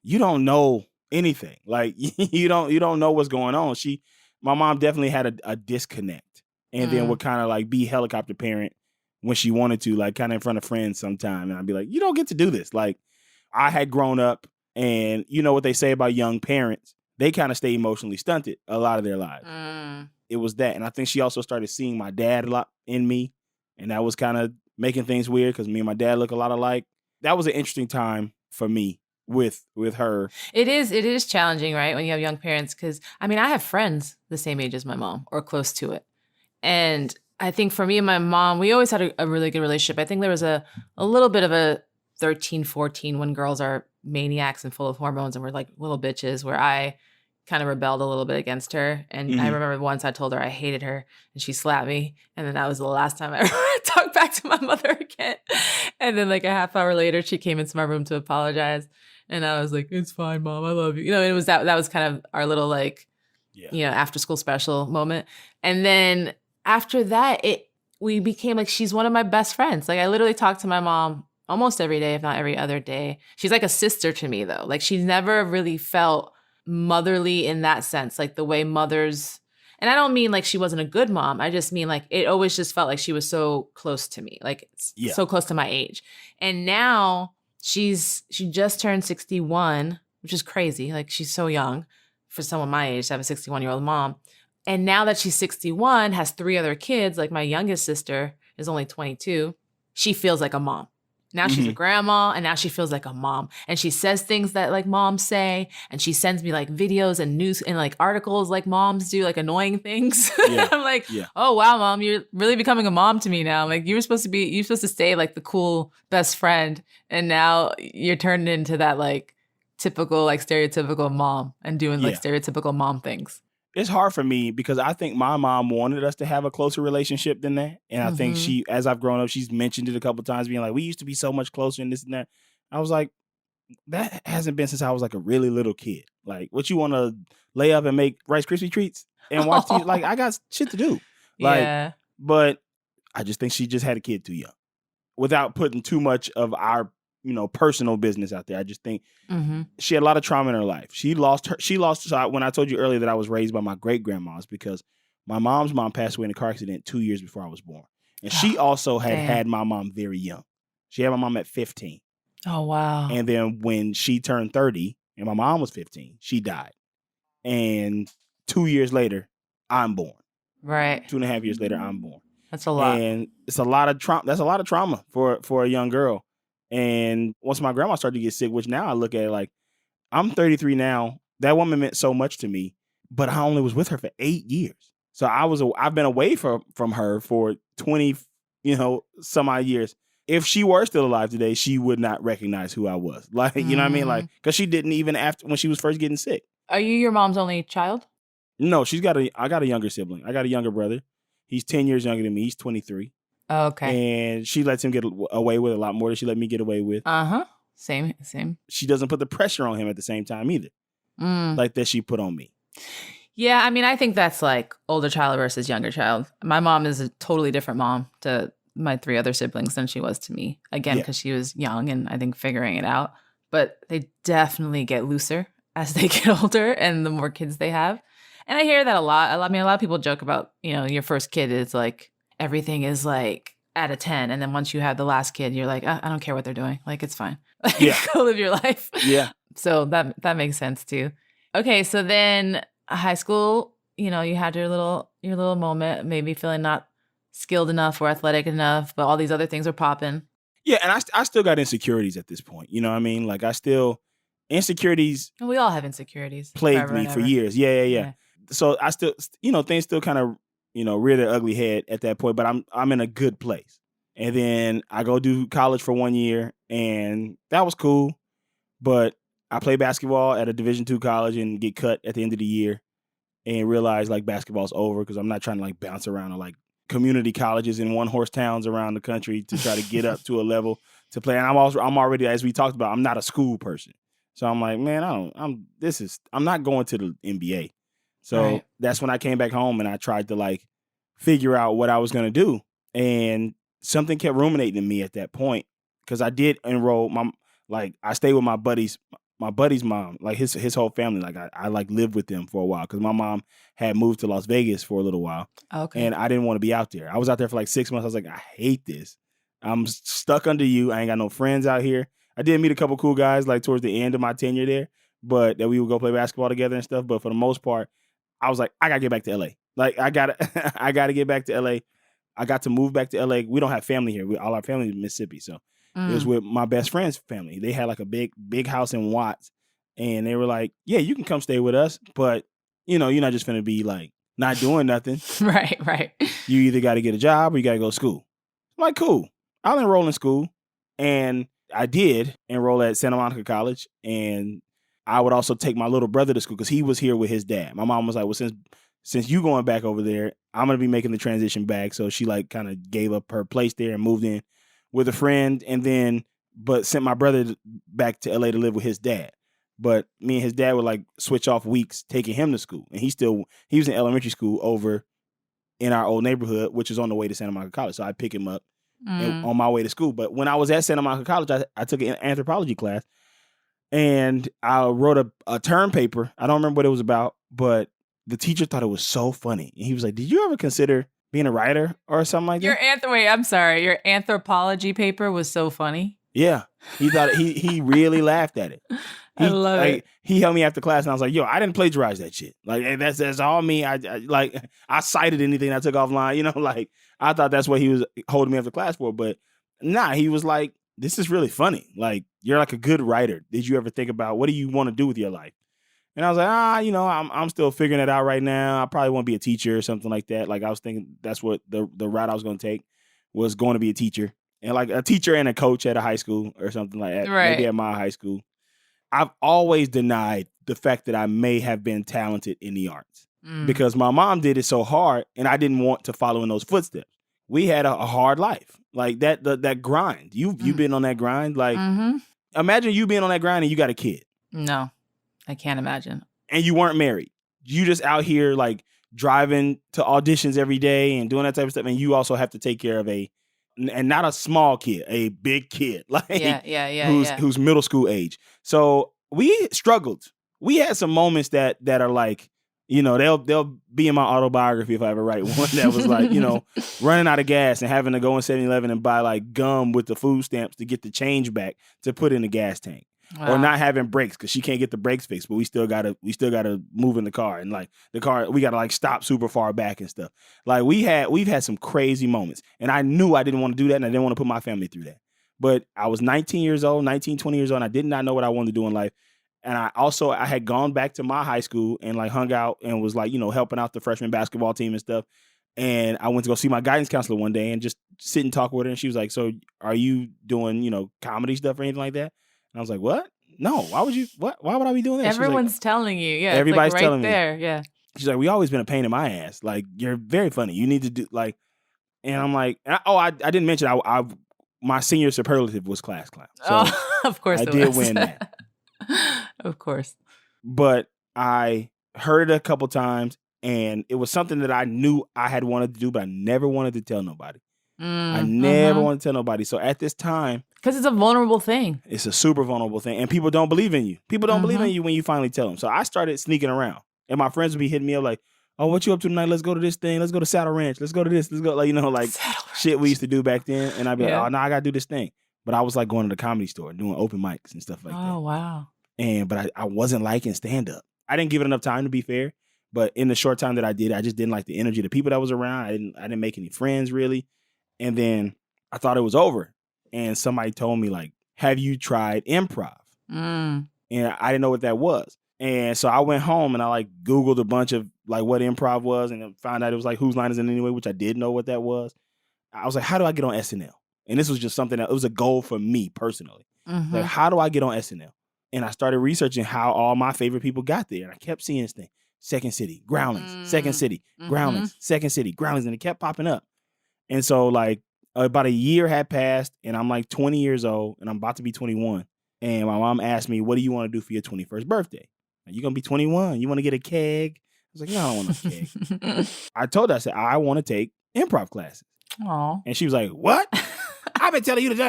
you don't know anything. You don't know what's going on. My mom definitely had a disconnect and then would kind of be helicopter parent when she wanted to, kind of in front of friends sometime. And I'd be like, you don't get to do this. I had grown up and you know what they say about young parents, they kind of stay emotionally stunted a lot of their lives. It was that. And I think she also started seeing my dad a lot in me. And that was kind of making things weird because me and my dad look a lot alike. That was an interesting time for me with her. It is challenging, right? When you have young parents, because I have friends the same age as my mom or close to it. And I think for me and my mom, we always had a really good relationship. I think there was a little bit of a 13, 14 when girls are maniacs and full of hormones and we're little bitches, where I kind of rebelled a little bit against her. And I remember once I told her I hated her and she slapped me. And then that was the last time I ever talked back to my mother again. And then a half hour later, she came into my room to apologize. And I was like, it's fine, Mom. I love you. It was that was kind of our little after school special moment. And then after that, we became like, she's one of my best friends. Like I literally talk to my mom almost every day, if not every other day. She's like a sister to me though. Like she's never really felt motherly in that sense, like the way mothers, and I don't mean like she wasn't a good mom. I just mean like it always just felt like she was so close to me, like so close to my age. And now she just turned 61, which is crazy. Like she's so young for someone my age to have a 61-year-old mom. And now that she's 61, has 3 other kids, like my youngest sister is only 22, she feels like a mom. Now she's a grandma, and now she feels like a mom. And she says things that like moms say, and she sends me like videos and news and like articles like moms do, like annoying things. Yeah. I'm like, oh wow, mom, you're really becoming a mom to me now. Like you're supposed to stay like the cool best friend, and now you're turned into that like typical, like stereotypical mom and doing like stereotypical mom things. It's hard for me because I think my mom wanted us to have a closer relationship than that. And I think she, as I've grown up, she's mentioned it a couple of times, being like, we used to be so much closer and this and that. I was like, that hasn't been since I was like a really little kid. Like, what, you want to lay up and make Rice Krispie treats and watch TV? Like, I got shit to do. Like, but I just think she just had a kid too young without putting too much of our, personal business out there. I just think she had a lot of trauma in her life. So when I told you earlier that I was raised by my great grandmas, because my mom's mom passed away in a car accident 2 years before I was born. And she also had my mom very young. She had my mom at 15. Oh, wow. And then when she turned 30 and my mom was 15, she died. And 2 years later, I'm born. Right. 2.5 years later, I'm born. That's a lot. And it's a lot of trauma. That's a lot of trauma for a young girl. And once my grandma started to get sick, which now I look at it like, I'm 33 now. That woman meant so much to me, but I only was with her for 8 years. So I've been away from her for 20, some odd years. If she were still alive today, she would not recognize who I was. Like, you know what I mean? Like, because she didn't even after when she was first getting sick. Are you your mom's only child? No, I got a younger sibling. I got a younger brother. He's 10 years younger than me. He's 23. Oh, okay. And she lets him get away with a lot more than she let me get away with. Same. She doesn't put the pressure on him at the same time either. Like that she put on me. Yeah, I mean, I think that's like older child versus younger child. My mom is a totally different mom to my 3 other siblings than she was to me. Again, because she was young and I think figuring it out. But they definitely get looser as they get older and the more kids they have. And I hear that a lot. I mean, a lot of people joke about, your first kid is like, everything is like at a 10. And then once you have the last kid, you're like, I don't care what they're doing. Like, it's fine. Go live your life. Yeah. So that makes sense too. Okay. So then high school, you had your little moment, maybe feeling not skilled enough or athletic enough, but all these other things are popping. Yeah. And I still got insecurities at this point. You know what I mean? Like insecurities. And we all have insecurities. Plagued me for years. Yeah. So I still, things still kind of, rear their ugly head at that point, but I'm in a good place. And then I go do college for 1 year, and that was cool. But I play basketball at a Division II college and get cut at the end of the year, and realize like basketball's over because I'm not trying to like bounce around to like community colleges in one-horse towns around the country to try to get up to a level to play. And I'm already, as we talked about, I'm not a school person, so I'm like, man, I'm not going to the NBA. So that's when I came back home and I tried to like figure out what I was going to do. And something kept ruminating in me at that point because I did enroll I stayed with my buddy's mom, like his whole family. Like I like lived with them for a while because my mom had moved to Las Vegas for a little while. Okay. And I didn't want to be out there. I was out there for like 6 months. I was like, I hate this. I'm stuck under you. I ain't got no friends out here. I did meet a couple cool guys like towards the end of my tenure there, but that we would go play basketball together and stuff. But for the most part, I was like, I gotta get back to LA. Like I gotta get back to LA. I got to move back to LA. We don't have family here. All our family is in Mississippi. So it was with my best friend's family. They had like a big house in Watts. And they were like, yeah, you can come stay with us. But, you're not just going to be like not doing nothing. Right. You either got to get a job or you got to go to school. I'm like, cool. I'll enroll in school. And I did enroll at Santa Monica College. And I would also take my little brother to school because he was here with his dad. My mom was like, well, since you going back over there, I'm going to be making the transition back. So she like kind of gave up her place there and moved in with a friend but sent my brother back to LA to live with his dad. But me and his dad would like switch off weeks taking him to school. And he was in elementary school over in our old neighborhood, which is on the way to Santa Monica College. So I pick him up on my way to school. But when I was at Santa Monica College, I took an anthropology class, and I wrote a term paper. I don't remember what it was about, but the teacher thought it was so funny. And he was like, did you ever consider being a writer or something like that? Wait, I'm sorry. Your anthropology paper was so funny. Yeah. He thought he really laughed at it. I love it. He held me after class, and I was like, yo, I didn't plagiarize that shit. Like, that's all me. I cited anything I took offline, you know, like, I thought that's what he was holding me after class for. But nah, he was like, this is really funny. Like, you're like a good writer. Did you ever think about what do you want to do with your life? And I was like, you know, I'm still figuring it out right now. I probably want to be a teacher or something like that. Like, I was thinking that's what the route I was going to take was going to be a teacher. And like a teacher and a coach at a high school or something like that. Right. Maybe at my high school. I've always denied the fact that I may have been talented in the arts because my mom did it so hard and I didn't want to follow in those footsteps. We had a hard life. Like that grind. You've been on that grind. Like, imagine you being on that grind and you got a kid. No, I can't imagine. And you weren't married. You just out here like driving to auditions every day and doing that type of stuff. And you also have to take care of and not a small kid, a big kid, like who's middle school age. So we struggled. We had some moments that are like, you know, they'll be in my autobiography if I ever write one that was like, you know, running out of gas and having to go in 7-Eleven and buy like gum with the food stamps to get the change back to put in the gas tank. Wow. Or not having brakes because she can't get the brakes fixed, but we still gotta move in the car, and like the car we gotta like stop super far back and stuff. Like we've had some crazy moments, and I knew I didn't want to do that, and I didn't want to put my family through that. But I was 20 years old, and I did not know what I wanted to do in life. And I had gone back to my high school and like hung out and was like, you know, helping out the freshman basketball team and stuff. And I went to go see my guidance counselor one day and just sit and talk with her, and she was like, "So are you doing, you know, comedy stuff or anything like that?" And I was like, what? No, why would you? What? Why would I be doing that? Everyone's telling you. Yeah. Everybody's it's like right telling there. me. Yeah. She's like, we always been a pain in my ass. Like, you're very funny. You need to do like, and I'm like, I didn't mention my senior superlative was class clown. So of course I did win that. Of course. But I heard it a couple times, and it was something that I knew I had wanted to do, but I never wanted to tell nobody. I never wanted to tell nobody. So at this time, because it's a vulnerable thing. It's a super vulnerable thing. And people don't believe in you. People don't believe in you when you finally tell them. So I started sneaking around. And my friends would be hitting me up like, oh, what you up to tonight? Let's go to this thing. Let's go to Saddle Ranch. Let's go to this. Let's go. Like, you know, like shit we used to do back then. And I'd be like, oh, no, I got to do this thing. But I was like going to the comedy store, doing open mics and stuff like that. Oh, wow. But I wasn't liking stand up. I didn't give it enough time, to be fair. But in the short time that I did, I just didn't like the energy of the people that was around. I didn't make any friends really. And then I thought it was over. And somebody told me like, have you tried improv? And I didn't know what that was. And so I went home and I like Googled a bunch of like what improv was and found out it was like Whose Line Is It Anyway, which I did know what that was. I was like, how do I get on SNL? And this was just something that it was a goal for me personally. Like, how do I get on SNL? And I started researching how all my favorite people got there. And I kept seeing this thing. Second City, Groundlings, Second City, Groundlings, Second City, Groundlings. And it kept popping up. And so like about a year had passed and I'm like 20 years old and I'm about to be 21. And my mom asked me, what do you want to do for your 21st birthday? Are you going to be 21? You want to get a keg? I was like, no, I don't want a keg. I told her, I said, I want to take improv classes. Aww. And she was like, what? I've been telling you to do,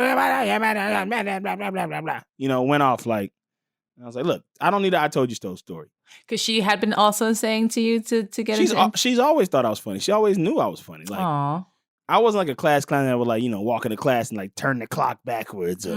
you know, went off like, I was like, look, I don't need a I told you so story. Because she had been also saying to you to get into she's always thought I was funny. She always knew I was funny. Like, aww. I wasn't like a class clown that would like, you know, walk into class and like turn the clock backwards or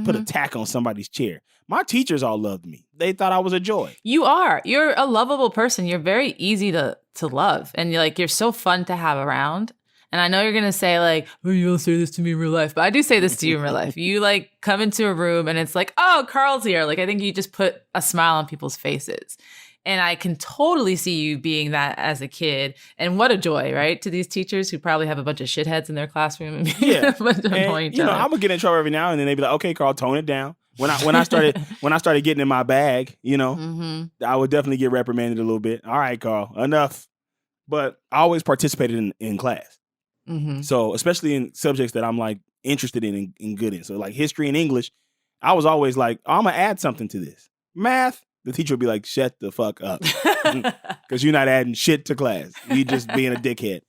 put a tack on somebody's chair. My teachers all loved me. They thought I was a joy. You are. You're a lovable person. You're very easy to love. And you're so fun to have around. And I know you're going to say like, oh, you don't say this to me in real life. But I do say this to you in real life. You like come into a room and it's like, oh, Carl's here. Like, I think you just put a smile on people's faces. And I can totally see you being that as a kid. And what a joy, right? To these teachers who probably have a bunch of shitheads in their classroom. And yeah. I'm going to get in trouble every now and then. They'd be like, okay, Carl, tone it down. When I started getting in my bag, you know, I would definitely get reprimanded a little bit. All right, Carl, enough. But I always participated in class. So especially in subjects that I'm like interested in and good in. So like history and English, I was always like, oh, I'm going to add something to this. Math. The teacher would be like, shut the fuck up. Because you're not adding shit to class. You just being a dickhead.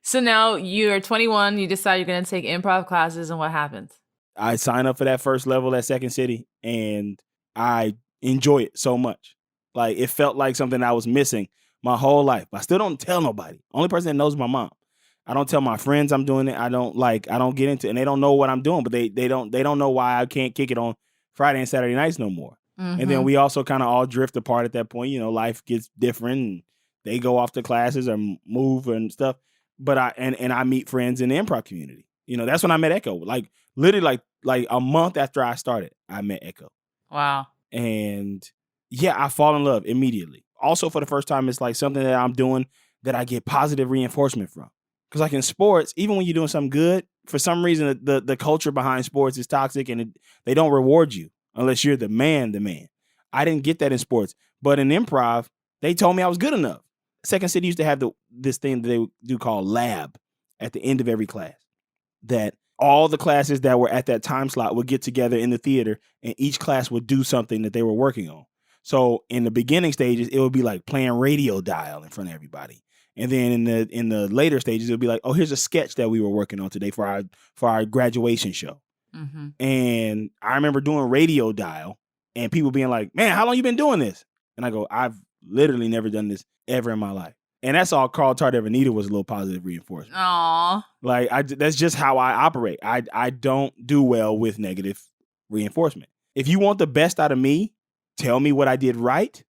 So now you're 21, you decide you're going to take improv classes, and what happens? I signed up for that first level at Second City, and I enjoy it so much. Like, it felt like something I was missing my whole life. I still don't tell nobody. Only person that knows is my mom. I don't tell my friends I'm doing it. I don't get into it, and they don't know what I'm doing, but they don't know why I can't kick it on Friday and Saturday nights no more. Mm-hmm. And then we also kind of all drift apart at that point. You know, life gets different, and they go off to classes or move and stuff. But I meet friends in the improv community. You know, that's when I met Echo. Like, literally like a month after I started, I met Echo. Wow. And yeah, I fall in love immediately. Also, for the first time, it's like something that I'm doing that I get positive reinforcement from. Because like in sports, even when you're doing something good, for some reason, the culture behind sports is toxic, and they don't reward you unless you're the man. I didn't get that in sports. But in improv, they told me I was good enough. Second City used to have this thing that they do called lab at the end of every class, that all the classes that were at that time slot would get together in the theater, and each class would do something that they were working on. So in the beginning stages, it would be like playing radio dial in front of everybody. And then in the later stages, it would be like, oh, here's a sketch that we were working on today for our graduation show. Mm-hmm. And I remember doing radio dial and people being like, man, how long you been doing this? And I go, I've literally never done this ever in my life. And that's all Carl Tart ever needed was a little positive reinforcement. Aww. Like, that's just how I operate. I don't do well with negative reinforcement. If you want the best out of me, tell me what I did right,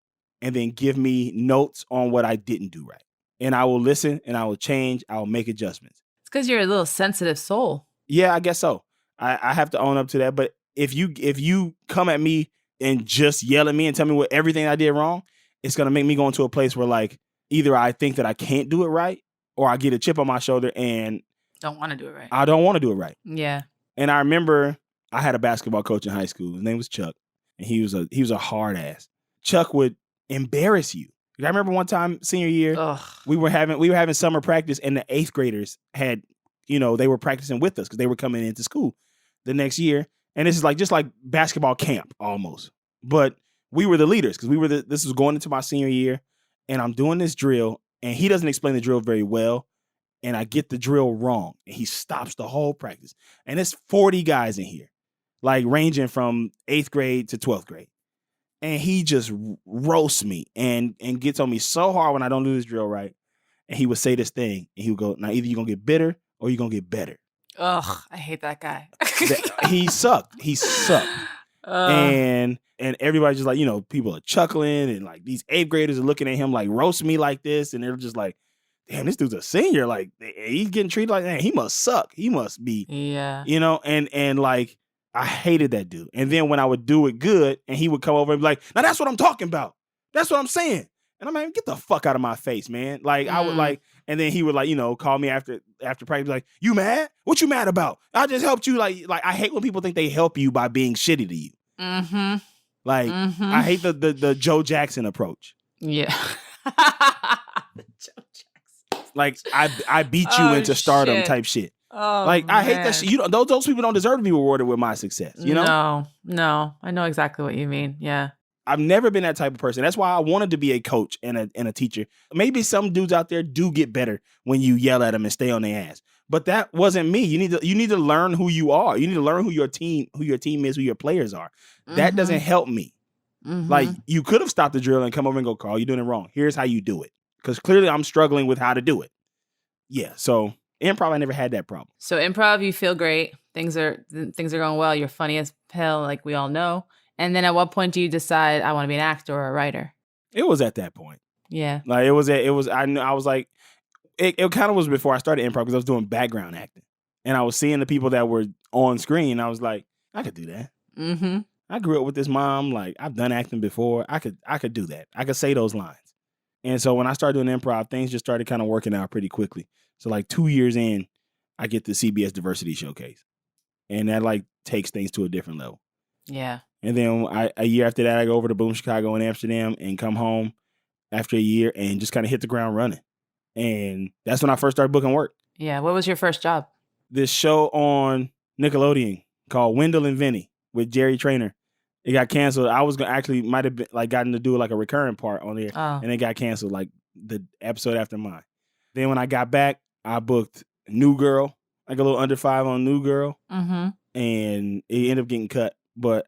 and then give me notes on what I didn't do right. And I will listen, and I will change. I will make adjustments. It's because you're a little sensitive soul. Yeah, I guess so. I have to own up to that. But if you come at me and just yell at me and tell me what everything I did wrong, it's going to make me go into a place where, like, either I think that I can't do it right, or I get a chip on my shoulder and don't want to do it right. I don't want to do it right. Yeah. And I remember I had a basketball coach in high school. His name was Chuck, and he was a hard ass. Chuck would embarrass you. I remember one time senior year, we were having summer practice, and the 8th graders had, they were practicing with us because they were coming into school the next year. And this is like just like basketball camp almost. But we were the leaders because this was going into my senior year, and I'm doing this drill, and he doesn't explain the drill very well, and I get the drill wrong, and he stops the whole practice. And it's 40 guys in here, like ranging from 8th grade to 12th grade. And he just roasts me and gets on me so hard when I don't do this drill right. And he would say this thing, and he would go, now either you're going to get bitter or you're going to get better. Ugh, I hate that guy. He sucked. And everybody's just like, people are chuckling, and like these 8th graders are looking at him like roast me like this. And they're just like, damn, this dude's a senior. Like, he's getting treated like that. He must suck. He must be, and like, I hated that dude. And then when I would do it good, and he would come over and be like, now that's what I'm talking about. That's what I'm saying. And I'm like, get the fuck out of my face, man. Like, I would like, and then he would like, call me after practice, like, you mad? What you mad about? I just helped you. Like I hate when people think they help you by being shitty to you. Mm-hmm. Like, I hate the Joe Jackson approach. Yeah. Joe Jackson. Like, I beat you into stardom type shit. Oh, like, I hate that shit. Those people don't deserve to be rewarded with my success, No, I know exactly what you mean. Yeah. I've never been that type of person. That's why I wanted to be a coach and a teacher. Maybe some dudes out there do get better when you yell at them and stay on their ass. But that wasn't me. You need to learn who you are. You need to learn who your team is, who your players are. Mm-hmm. That doesn't help me. Mm-hmm. Like, you could have stopped the drill and come over and go, Carl, you're doing it wrong. Here's how you do it. Because clearly I'm struggling with how to do it. Yeah. So improv, I never had that problem. So improv, you feel great. Things are going well. You're funny as hell, like we all know. And then at what point do you decide I want to be an actor or a writer? It was at that point. Yeah. Like, I was like, it kind of was before I started improv because I was doing background acting. And I was seeing the people that were on screen. I was like, I could do that. Mm-hmm. I grew up with this mom. Like, I've done acting before. I could do that. I could say those lines. And so when I started doing improv, things just started kind of working out pretty quickly. So like 2 years in, I get the CBS Diversity Showcase. And that like takes things to a different level. Yeah. And then a year after that, I go over to Boom Chicago in Amsterdam and come home after a year and just kind of hit the ground running. And that's when I first started booking work. Yeah. What was your first job? This show on Nickelodeon called Wendell and Vinny with Jerry Trainer. It got canceled. I was might have been like gotten to do like a recurring part on there, and it got canceled like the episode after mine. Then when I got back, I booked New Girl, like a little under 5 on New Girl. Mm-hmm. And it ended up getting cut. But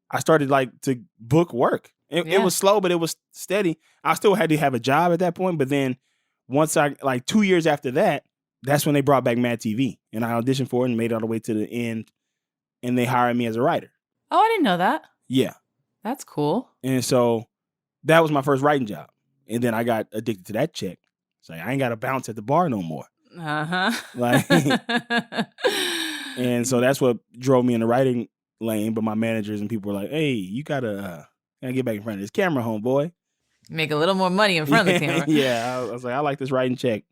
I started like to book work. It was slow, but it was steady. I still had to have a job at that point. But then once I, like 2 years after that, that's when they brought back Mad TV. And I auditioned for it and made it all the way to the end. And they hired me as a writer. Oh, I didn't know that. Yeah. That's cool. And so that was my first writing job. And then I got addicted to that check. So I ain't got to bounce at the bar no more. Uh-huh. Like, and so that's what drove me in the writing lane. But my managers and people were like, hey, you gotta get back in front of this camera, homeboy. Make a little more money in front of the camera. Yeah. I was like, I like this writing check.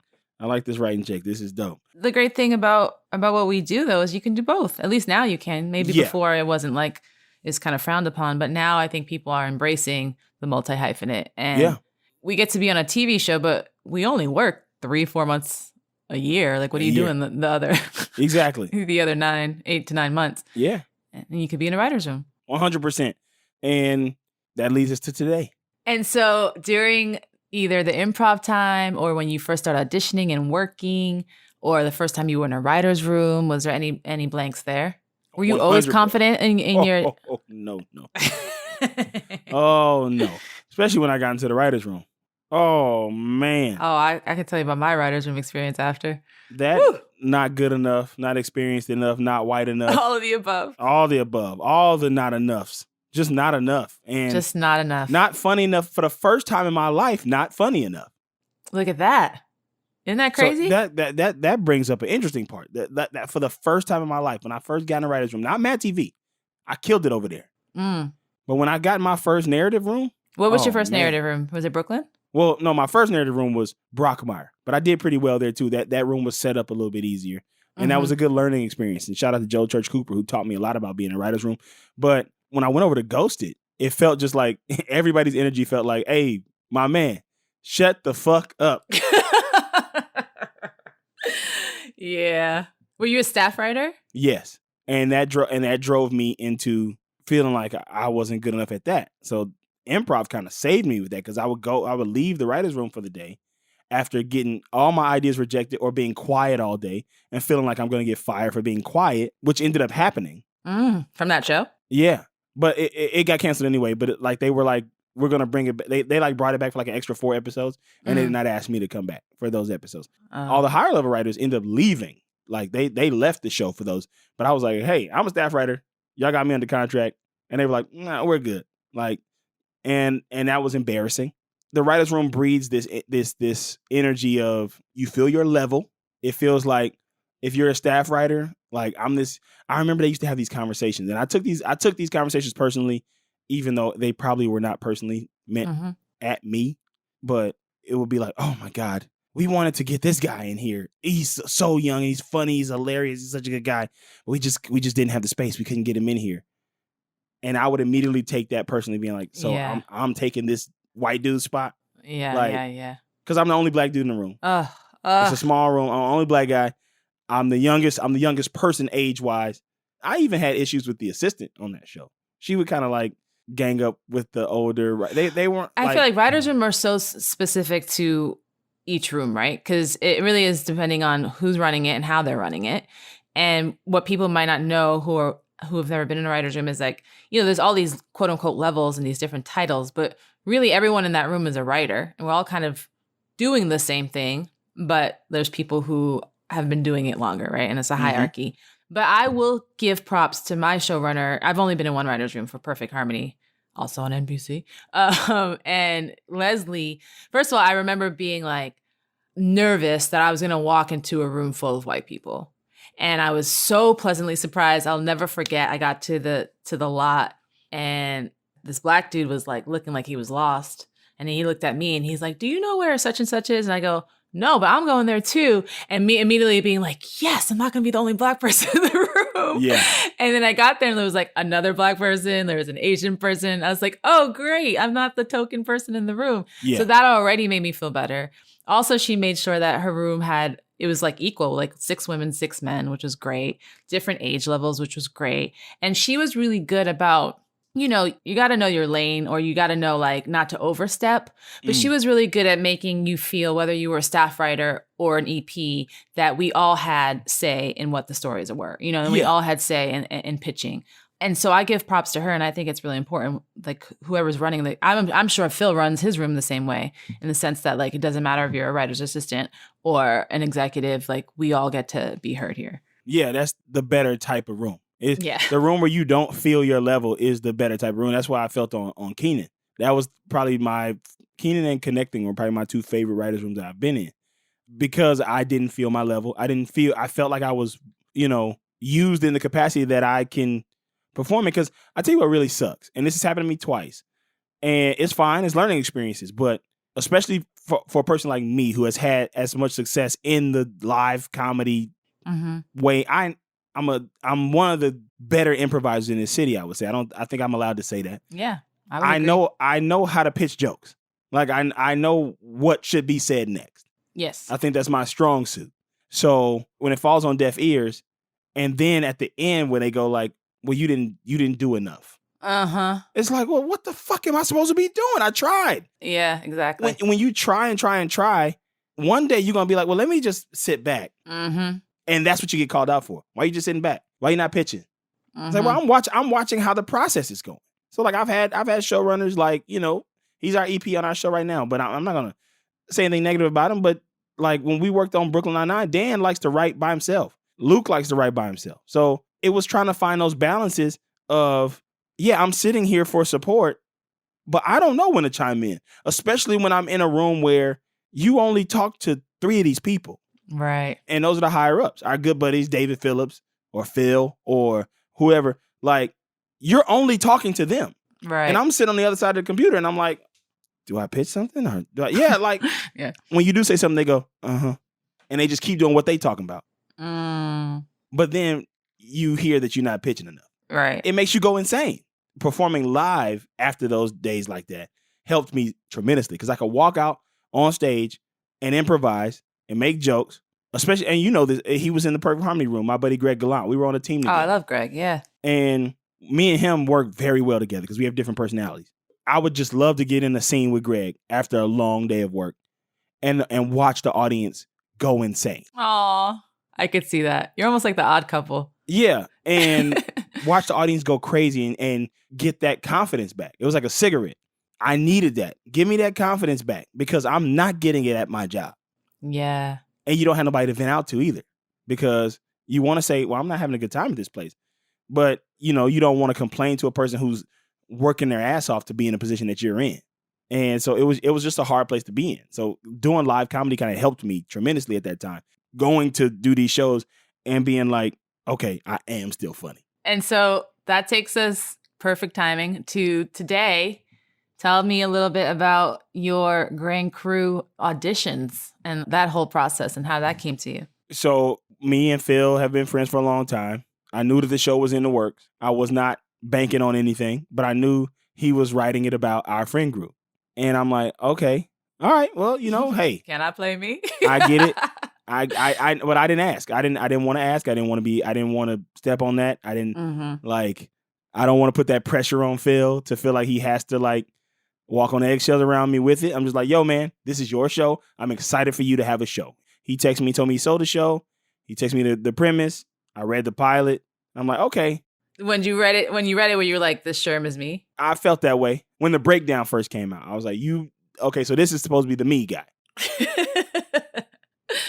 This is dope. The great thing about what we do, though, is you can do both. At least now you can. Maybe before it wasn't like it's kind of frowned upon. But now I think people are embracing the multi-hyphenate. And we get to be on a TV show, but we only work 3-4 months a year. Like, what are you doing the other? Exactly. The other 8 to 9 months. Yeah. And you could be in a writer's room. 100%. And that leads us to today. And so during either the improv time or when you first started auditioning and working or the first time you were in a writer's room, was there any blanks there? Were you 100%. Always confident in your... No. Oh, no. Especially when I got into the writer's room. Oh, man. Oh, I can tell you about my writer's room experience after. That, not good enough, not experienced enough, not white enough. All of the above. All the above. All the not enoughs. Just not enough. And just not enough. Not funny enough for the first time in my life. Not funny enough. Look at that. Isn't that crazy? So that brings up an interesting part. That for the first time in my life, when I first got in the writer's room, not Mad TV, I killed it over there. But when I got in my first narrative room. What was your first narrative room? Was it Brooklyn? Well, no, my first narrative room was Brockmire. But I did pretty well there too. That room was set up a little bit easier. And that was a good learning experience. And shout out to Joe Church Cooper, who taught me a lot about being in a writer's room. But when I went over to Ghosted, it felt just like everybody's energy felt like, hey, my man, shut the fuck up. Yeah. Were you a staff writer? Yes. And that drove me into feeling like I wasn't good enough at that. So improv kind of saved me with that, because I would leave the writer's room for the day after getting all my ideas rejected or being quiet all day and feeling like I'm going to get fired for being quiet, which ended up happening. From that show? Yeah. But it got canceled anyway. But they were like, we're going to bring it back. They like brought it back for like an extra 4 episodes. And they did not ask me to come back for those episodes. All the higher level writers ended up leaving. Like they left the show for those. But I was like, hey, I'm a staff writer. Y'all got me under contract. And they were like, nah, we're good. Like, and that was embarrassing. The writer's room breeds this energy of, you feel your level. It feels like if you're a staff writer, like I remember they used to have these conversations, and I took these conversations personally, even though they probably were not personally meant at me, but it would be like, oh my God, we wanted to get this guy in here. He's so young, he's funny, he's hilarious, he's such a good guy. We just didn't have the space. We couldn't get him in here. And I would immediately take that personally, being like, so I'm taking this white dude spot. Yeah. Because I'm the only black dude in the room. It's a small room. I'm the only black guy. I'm the youngest person age-wise. I even had issues with the assistant on that show. She would kind of like gang up with the older. They weren't. I feel like writer's room are so specific to each room, right? Because it really is depending on who's running it and how they're running it. And what people might not know who have never been in a writer's room is like, there's all these quote unquote levels and these different titles, but really everyone in that room is a writer, and we're all kind of doing the same thing, but there's people who have been doing it longer, right? And it's a hierarchy. But I will give props to my showrunner. I've only been in one writer's room, for Perfect Harmony, also on NBC. And Leslie, first of all, I remember being like nervous that I was going to walk into a room full of white people. And I was so pleasantly surprised. I'll never forget. I got to the lot, and this black dude was like looking like he was lost. And he looked at me and he's like, do you know where such and such is? And I go, no, but I'm going there too. And me immediately being like, yes, I'm not going to be the only black person in the room. Yeah. And then I got there and there was like another black person. There was an Asian person. I was like, oh, great. I'm not the token person in the room. Yeah. So that already made me feel better. Also, she made sure that her room it was like equal, like 6 women, 6 men, which was great. Different age levels, which was great. And she was really good about you know, you got to know your lane, or you got to know like not to overstep. But she was really good at making you feel, whether you were a staff writer or an EP, that we all had say in what the stories were, you know, and we all had say in pitching. And so I give props to her, and I think it's really important. Like whoever's running I'm sure Phil runs his room the same way, in the sense that like it doesn't matter if you're a writer's assistant or an executive. Like we all get to be heard here. Yeah, that's the better type of room. Yeah. The room where you don't feel your level is the better type of room. That's why I felt on Keenan. That was probably Keenan and Connecting were probably my two favorite writers' rooms that I've been in, because I didn't feel my level. I felt like I was, you know, used in the capacity that I can perform. Because I tell you what really sucks, and this has happened to me twice, and it's fine. It's learning experiences, but especially for a person like me who has had as much success in the live comedy way, I'm one of the better improvisers in this city, I would say. I think I'm allowed to say that. Yeah. I know how to pitch jokes. Like I know what should be said next. Yes. I think that's my strong suit. So when it falls on deaf ears, and then at the end when they go like, well, you didn't do enough. It's like, well, what the fuck am I supposed to be doing? I tried. Yeah, exactly. When you try and try and try, one day you're gonna be like, well, let me just sit back. And that's what you get called out for. Why you just sitting back? Why you not pitching? It's like, well, I'm watching how the process is going. So like I've had showrunners like, you know, he's our EP on our show right now, but I'm not gonna say anything negative about him. But like when we worked on Brooklyn Nine-Nine, Dan likes to write by himself. Luke likes to write by himself. So it was trying to find those balances of, yeah, I'm sitting here for support, but I don't know when to chime in, especially when I'm in a room where you only talk to 3 of these people. Right. And those are the higher ups, our good buddies, David Phillips or Phil or whoever. Like, you're only talking to them. Right. And I'm sitting on the other side of the computer and I'm like, do I pitch something? Or do I? Yeah, like, yeah. When you do say something, they go, and they just keep doing what they talking about. But then you hear that you're not pitching enough. Right. It makes you go insane. Performing live after those days like that helped me tremendously, because I could walk out on stage and improvise and make jokes, especially, and you know this, he was in the Perfect Harmony room, my buddy Greg Gallant. We were on a team together. Oh, I love Greg, yeah. And me and him work very well together because we have different personalities. I would just love to get in a scene with Greg after a long day of work and watch the audience go insane. Aw, I could see that. You're almost like the Odd Couple. Yeah, and watch the audience go crazy and get that confidence back. It was like a cigarette. I needed that. Give me that confidence back, because I'm not getting it at my job. Yeah. And you don't have nobody to vent out to either, because you want to say, well, I'm not having a good time at this place. But, you know, you don't want to complain to a person who's working their ass off to be in a position that you're in. And so it was just a hard place to be in. So doing live comedy kind of helped me tremendously at that time. Going to do these shows and being like, okay, I am still funny. And so that takes us, perfect timing, to today. Tell me a little bit about your Grand Crew auditions and that whole process and how that came to you. So me and Phil have been friends for a long time. I knew that the show was in the works. I was not banking on anything, but I knew he was writing it about our friend group. And I'm like, okay, all right, well, you know, hey. Can I play me? I get it. But I didn't ask. I didn't want to ask. I didn't want to step on that. I didn't I don't want to put that pressure on Phil to feel like he has to like walk on eggshells around me with it. I'm just like, yo, man, this is your show. I'm excited for you to have a show. He texted me, told me he sold the show. He texted me the premise. I read the pilot. I'm like, okay. When you read it, were you like, this Sherm is me? I felt that way when the breakdown first came out. I was like, okay, so this is supposed to be the me guy.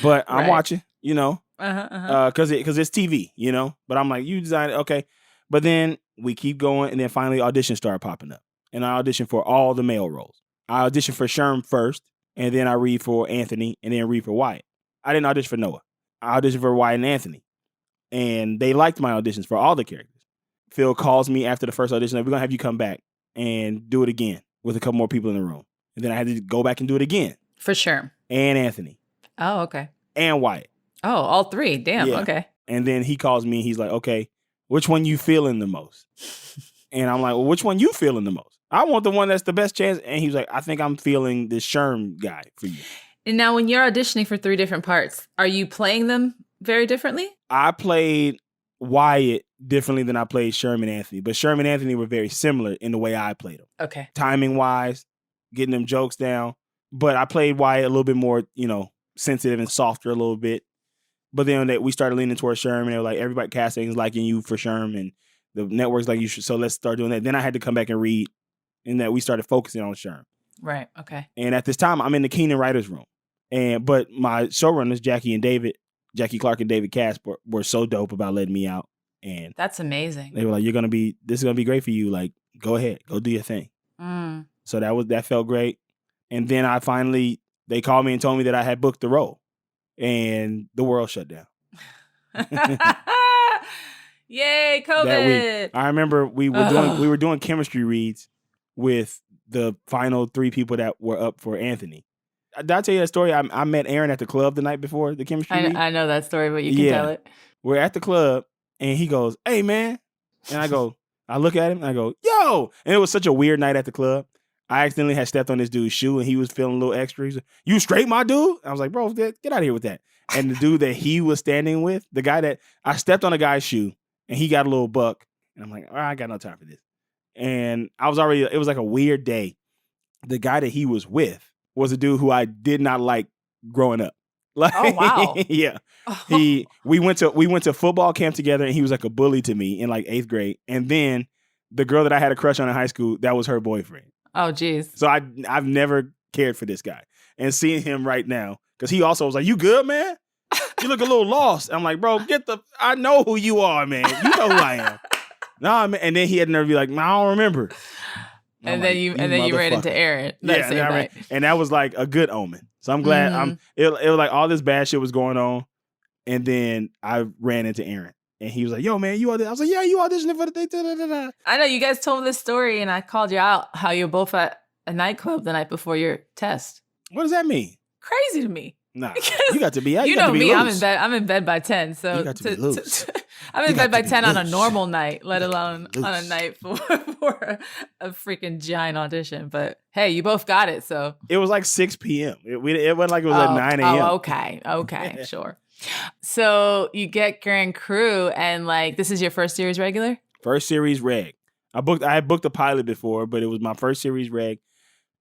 But I'm watching, you know, because it's TV, you know. But I'm like, you designed it, okay. But then we keep going, and then finally auditions started popping up. And I auditioned for all the male roles. I auditioned for Sherm first, and then I read for Anthony, and then read for Wyatt. I didn't audition for Noah. I auditioned for Wyatt and Anthony. And they liked my auditions for all the characters. Phil calls me after the first audition, like, we're going to have you come back and do it again with a couple more people in the room. And then I had to go back and do it again. For Sherm. And Anthony. Oh, okay. And Wyatt. Oh, all 3. Damn, yeah. Okay. And then he calls me, and he's like, okay, which one you feeling the most? And I'm like, well, which one you feeling the most? I want the one that's the best chance. And he was like, I think I'm feeling this Sherm guy for you. And now when you're auditioning for 3 different parts, are you playing them very differently? I played Wyatt differently than I played Sherman Anthony. But Sherman Anthony were very similar in the way I played them. Okay. Timing-wise, getting them jokes down. But I played Wyatt a little bit more, sensitive and softer a little bit. But then we started leaning towards Sherman. They were like, everybody casting is liking you for Sherman. The network's like, you should, so let's start doing that. Then I had to come back and read, and that we started focusing on Sherman. Right, okay. And at this time, I'm in the Keenan writer's room. But my showrunners, Jackie Clark and David Cass, were so dope about letting me out. And that's amazing. They were like, this is going to be great for you. Like, go ahead, go do your thing. Mm. So that felt great. And then they called me and told me that I had booked the role. And the world shut down. Yay, COVID. I remember we were doing chemistry reads with the final 3 people that were up for Anthony. Did I tell you that story? I met Aaron at the club the night before the chemistry read. I know that story, but you can tell it. We're at the club, and he goes, "Hey, man." And I look at him, and I go, "Yo." And it was such a weird night at the club. I accidentally had stepped on this dude's shoe, and he was feeling a little extra. He's like, "You straight, my dude?" I was like, "Bro, get out of here with that." And the dude that he was standing with, the guy that I stepped on a guy's shoe, and he got a little buck. And I'm like, all right, I got no time for this. And it was like a weird day. The guy that he was with was a dude who I did not like growing up. Like, oh, wow. Yeah. We went to football camp together, and he was like a bully to me in like 8th grade. And then the girl that I had a crush on in high school, that was her boyfriend. Oh, geez. So I've never cared for this guy. And seeing him right now, because he also was like, "You good, man? You look a little lost." I'm like, "Bro, I know who you are, man. You know who I am." Nah, man. And then he had to never be like, "No, I don't remember." And then you ran into Aaron. And that was like a good omen. So I'm glad it was like all this bad shit was going on. And then I ran into Aaron. And he was like, "Yo, man, you auditioned." I was like, "Yeah, you auditioned for the thing." Da. I know you guys told me this story, and I called you out how you're both at a nightclub the night before your test. What does that mean? Crazy to me. Nah, you got to be. You know to be me. Loose. I'm in bed by 10. So you got to be loose. I'm in bed by 10 on a normal night, let alone on a night for a freaking giant audition. But hey, you both got it. So it was like 6 p.m. It wasn't like it was at 9 a.m. Oh, okay, sure. So you get Grand Crew, and like this is your first series regular? First series reg. I had booked a pilot before, but it was my first series reg,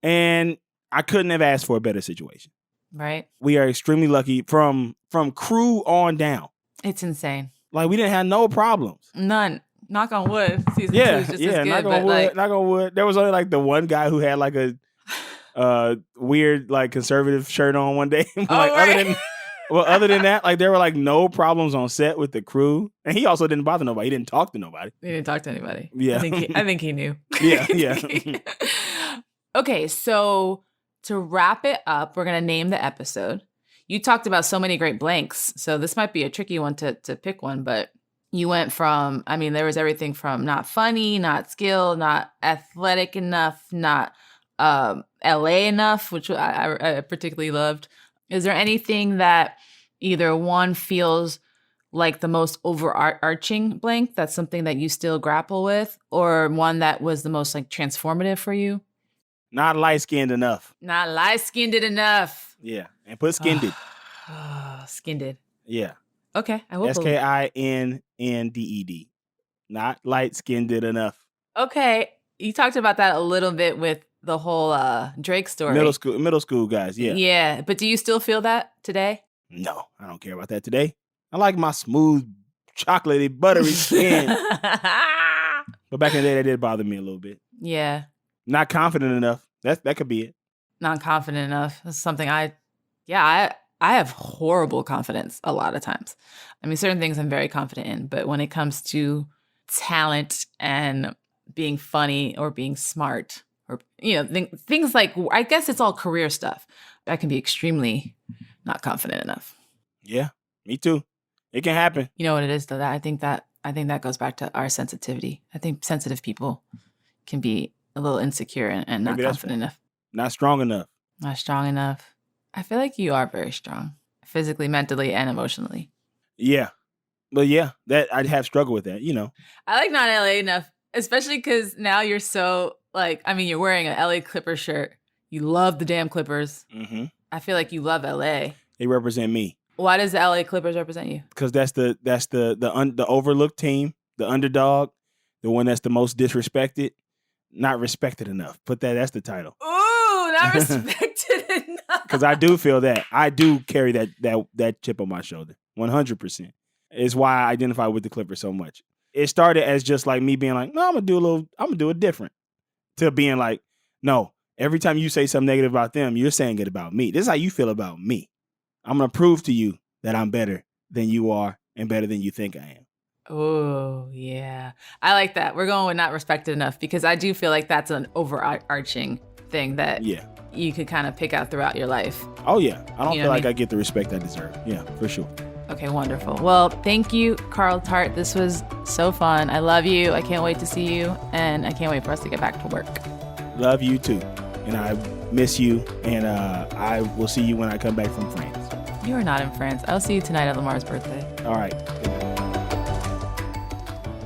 and I couldn't have asked for a better situation. Right. We are extremely lucky from Crew on down. It's insane. Like we didn't have no problems. None. Knock on wood. Season 2 is just as good. Knock on wood. There was only like the one guy who had like a weird like conservative shirt on one day. Other than that, like there were like no problems on set with the crew, and he also didn't bother nobody. He didn't talk to nobody. Yeah, I think he knew. Yeah. Okay, so to wrap it up, we're gonna name the episode. You talked about so many great blanks, so this might be a tricky one to pick one, but you went from, there was everything from not funny, not skilled, not athletic enough, not LA enough, which I particularly loved. Is there anything that either one feels like the most overarching blank, that's something that you still grapple with, or one that was the most like transformative for you? Not light-skinned enough. Not light-skinned enough. Yeah, and put skinned. Skinned. Yeah. Okay, I will. SKINNDED. Not light-skinned enough. Okay, you talked about that a little bit with the whole Drake story. Middle school guys, yeah. Yeah, but do you still feel that today? No, I don't care about that today. I like my smooth, chocolatey, buttery skin. But back in the day, that did bother me a little bit. Yeah. Not confident enough. That could be it. Not confident enough. That's something I have horrible confidence a lot of times. Certain things I'm very confident in, but when it comes to talent and being funny or being smart or, things like, I guess it's all career stuff, I can be extremely not confident enough. Yeah, me too. It can happen. You know what it is though? I think that goes back to our sensitivity. I think sensitive people can be a little insecure and not confident enough. Not strong enough. Not strong enough. I feel like you are very strong, physically, mentally, and emotionally. Yeah. But yeah, that I'd have struggled with that, I like not LA enough, especially because now you're so you're wearing an LA Clippers shirt. You love the damn Clippers. Mm-hmm. I feel like you love LA. They represent me. Why does the LA Clippers represent you? Because that's the overlooked team the underdog, the one that's the most disrespected, not respected enough. That's the title. Ooh, not respected enough. Because I do feel that. I do carry that chip on my shoulder, 100%. It's why I identify with the Clippers so much. It started as just like me being like, no, I'm gonna do it different. To being like, no, every time you say something negative about them, you're saying it about me. This is how you feel about me. I'm gonna prove to you that I'm better than you are and better than you think I am. Oh, yeah. I like that. We're going with not respected enough because I do feel like that's an overarching thing that you could kind of pick out throughout your life. Oh, yeah. I don't feel like I get the respect I deserve. Yeah, for sure. Okay, wonderful. Well, thank you, Carl Tart. This was so fun. I love you. I can't wait to see you. And I can't wait for us to get back to work. Love you too. And I miss you. And I will see you when I come back from France. You are not in France. I'll see you tonight at Lamar's birthday. All right.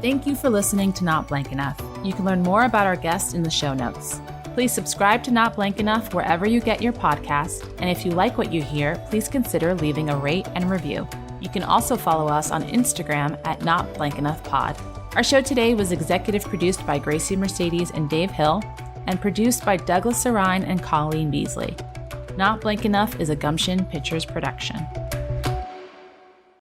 Thank you for listening to Not Blank Enough. You can learn more about our guests in the show notes. Please subscribe to Not Blank Enough wherever you get your podcast. And if you like what you hear, please consider leaving a rate and review. You can also follow us on Instagram at Not Blank Enough Pod. Our show today was executive produced by Gracie Mercedes and Dave Hill and produced by Douglas Sarine and Colleen Beasley. Not Blank Enough is a Gumption Pictures production.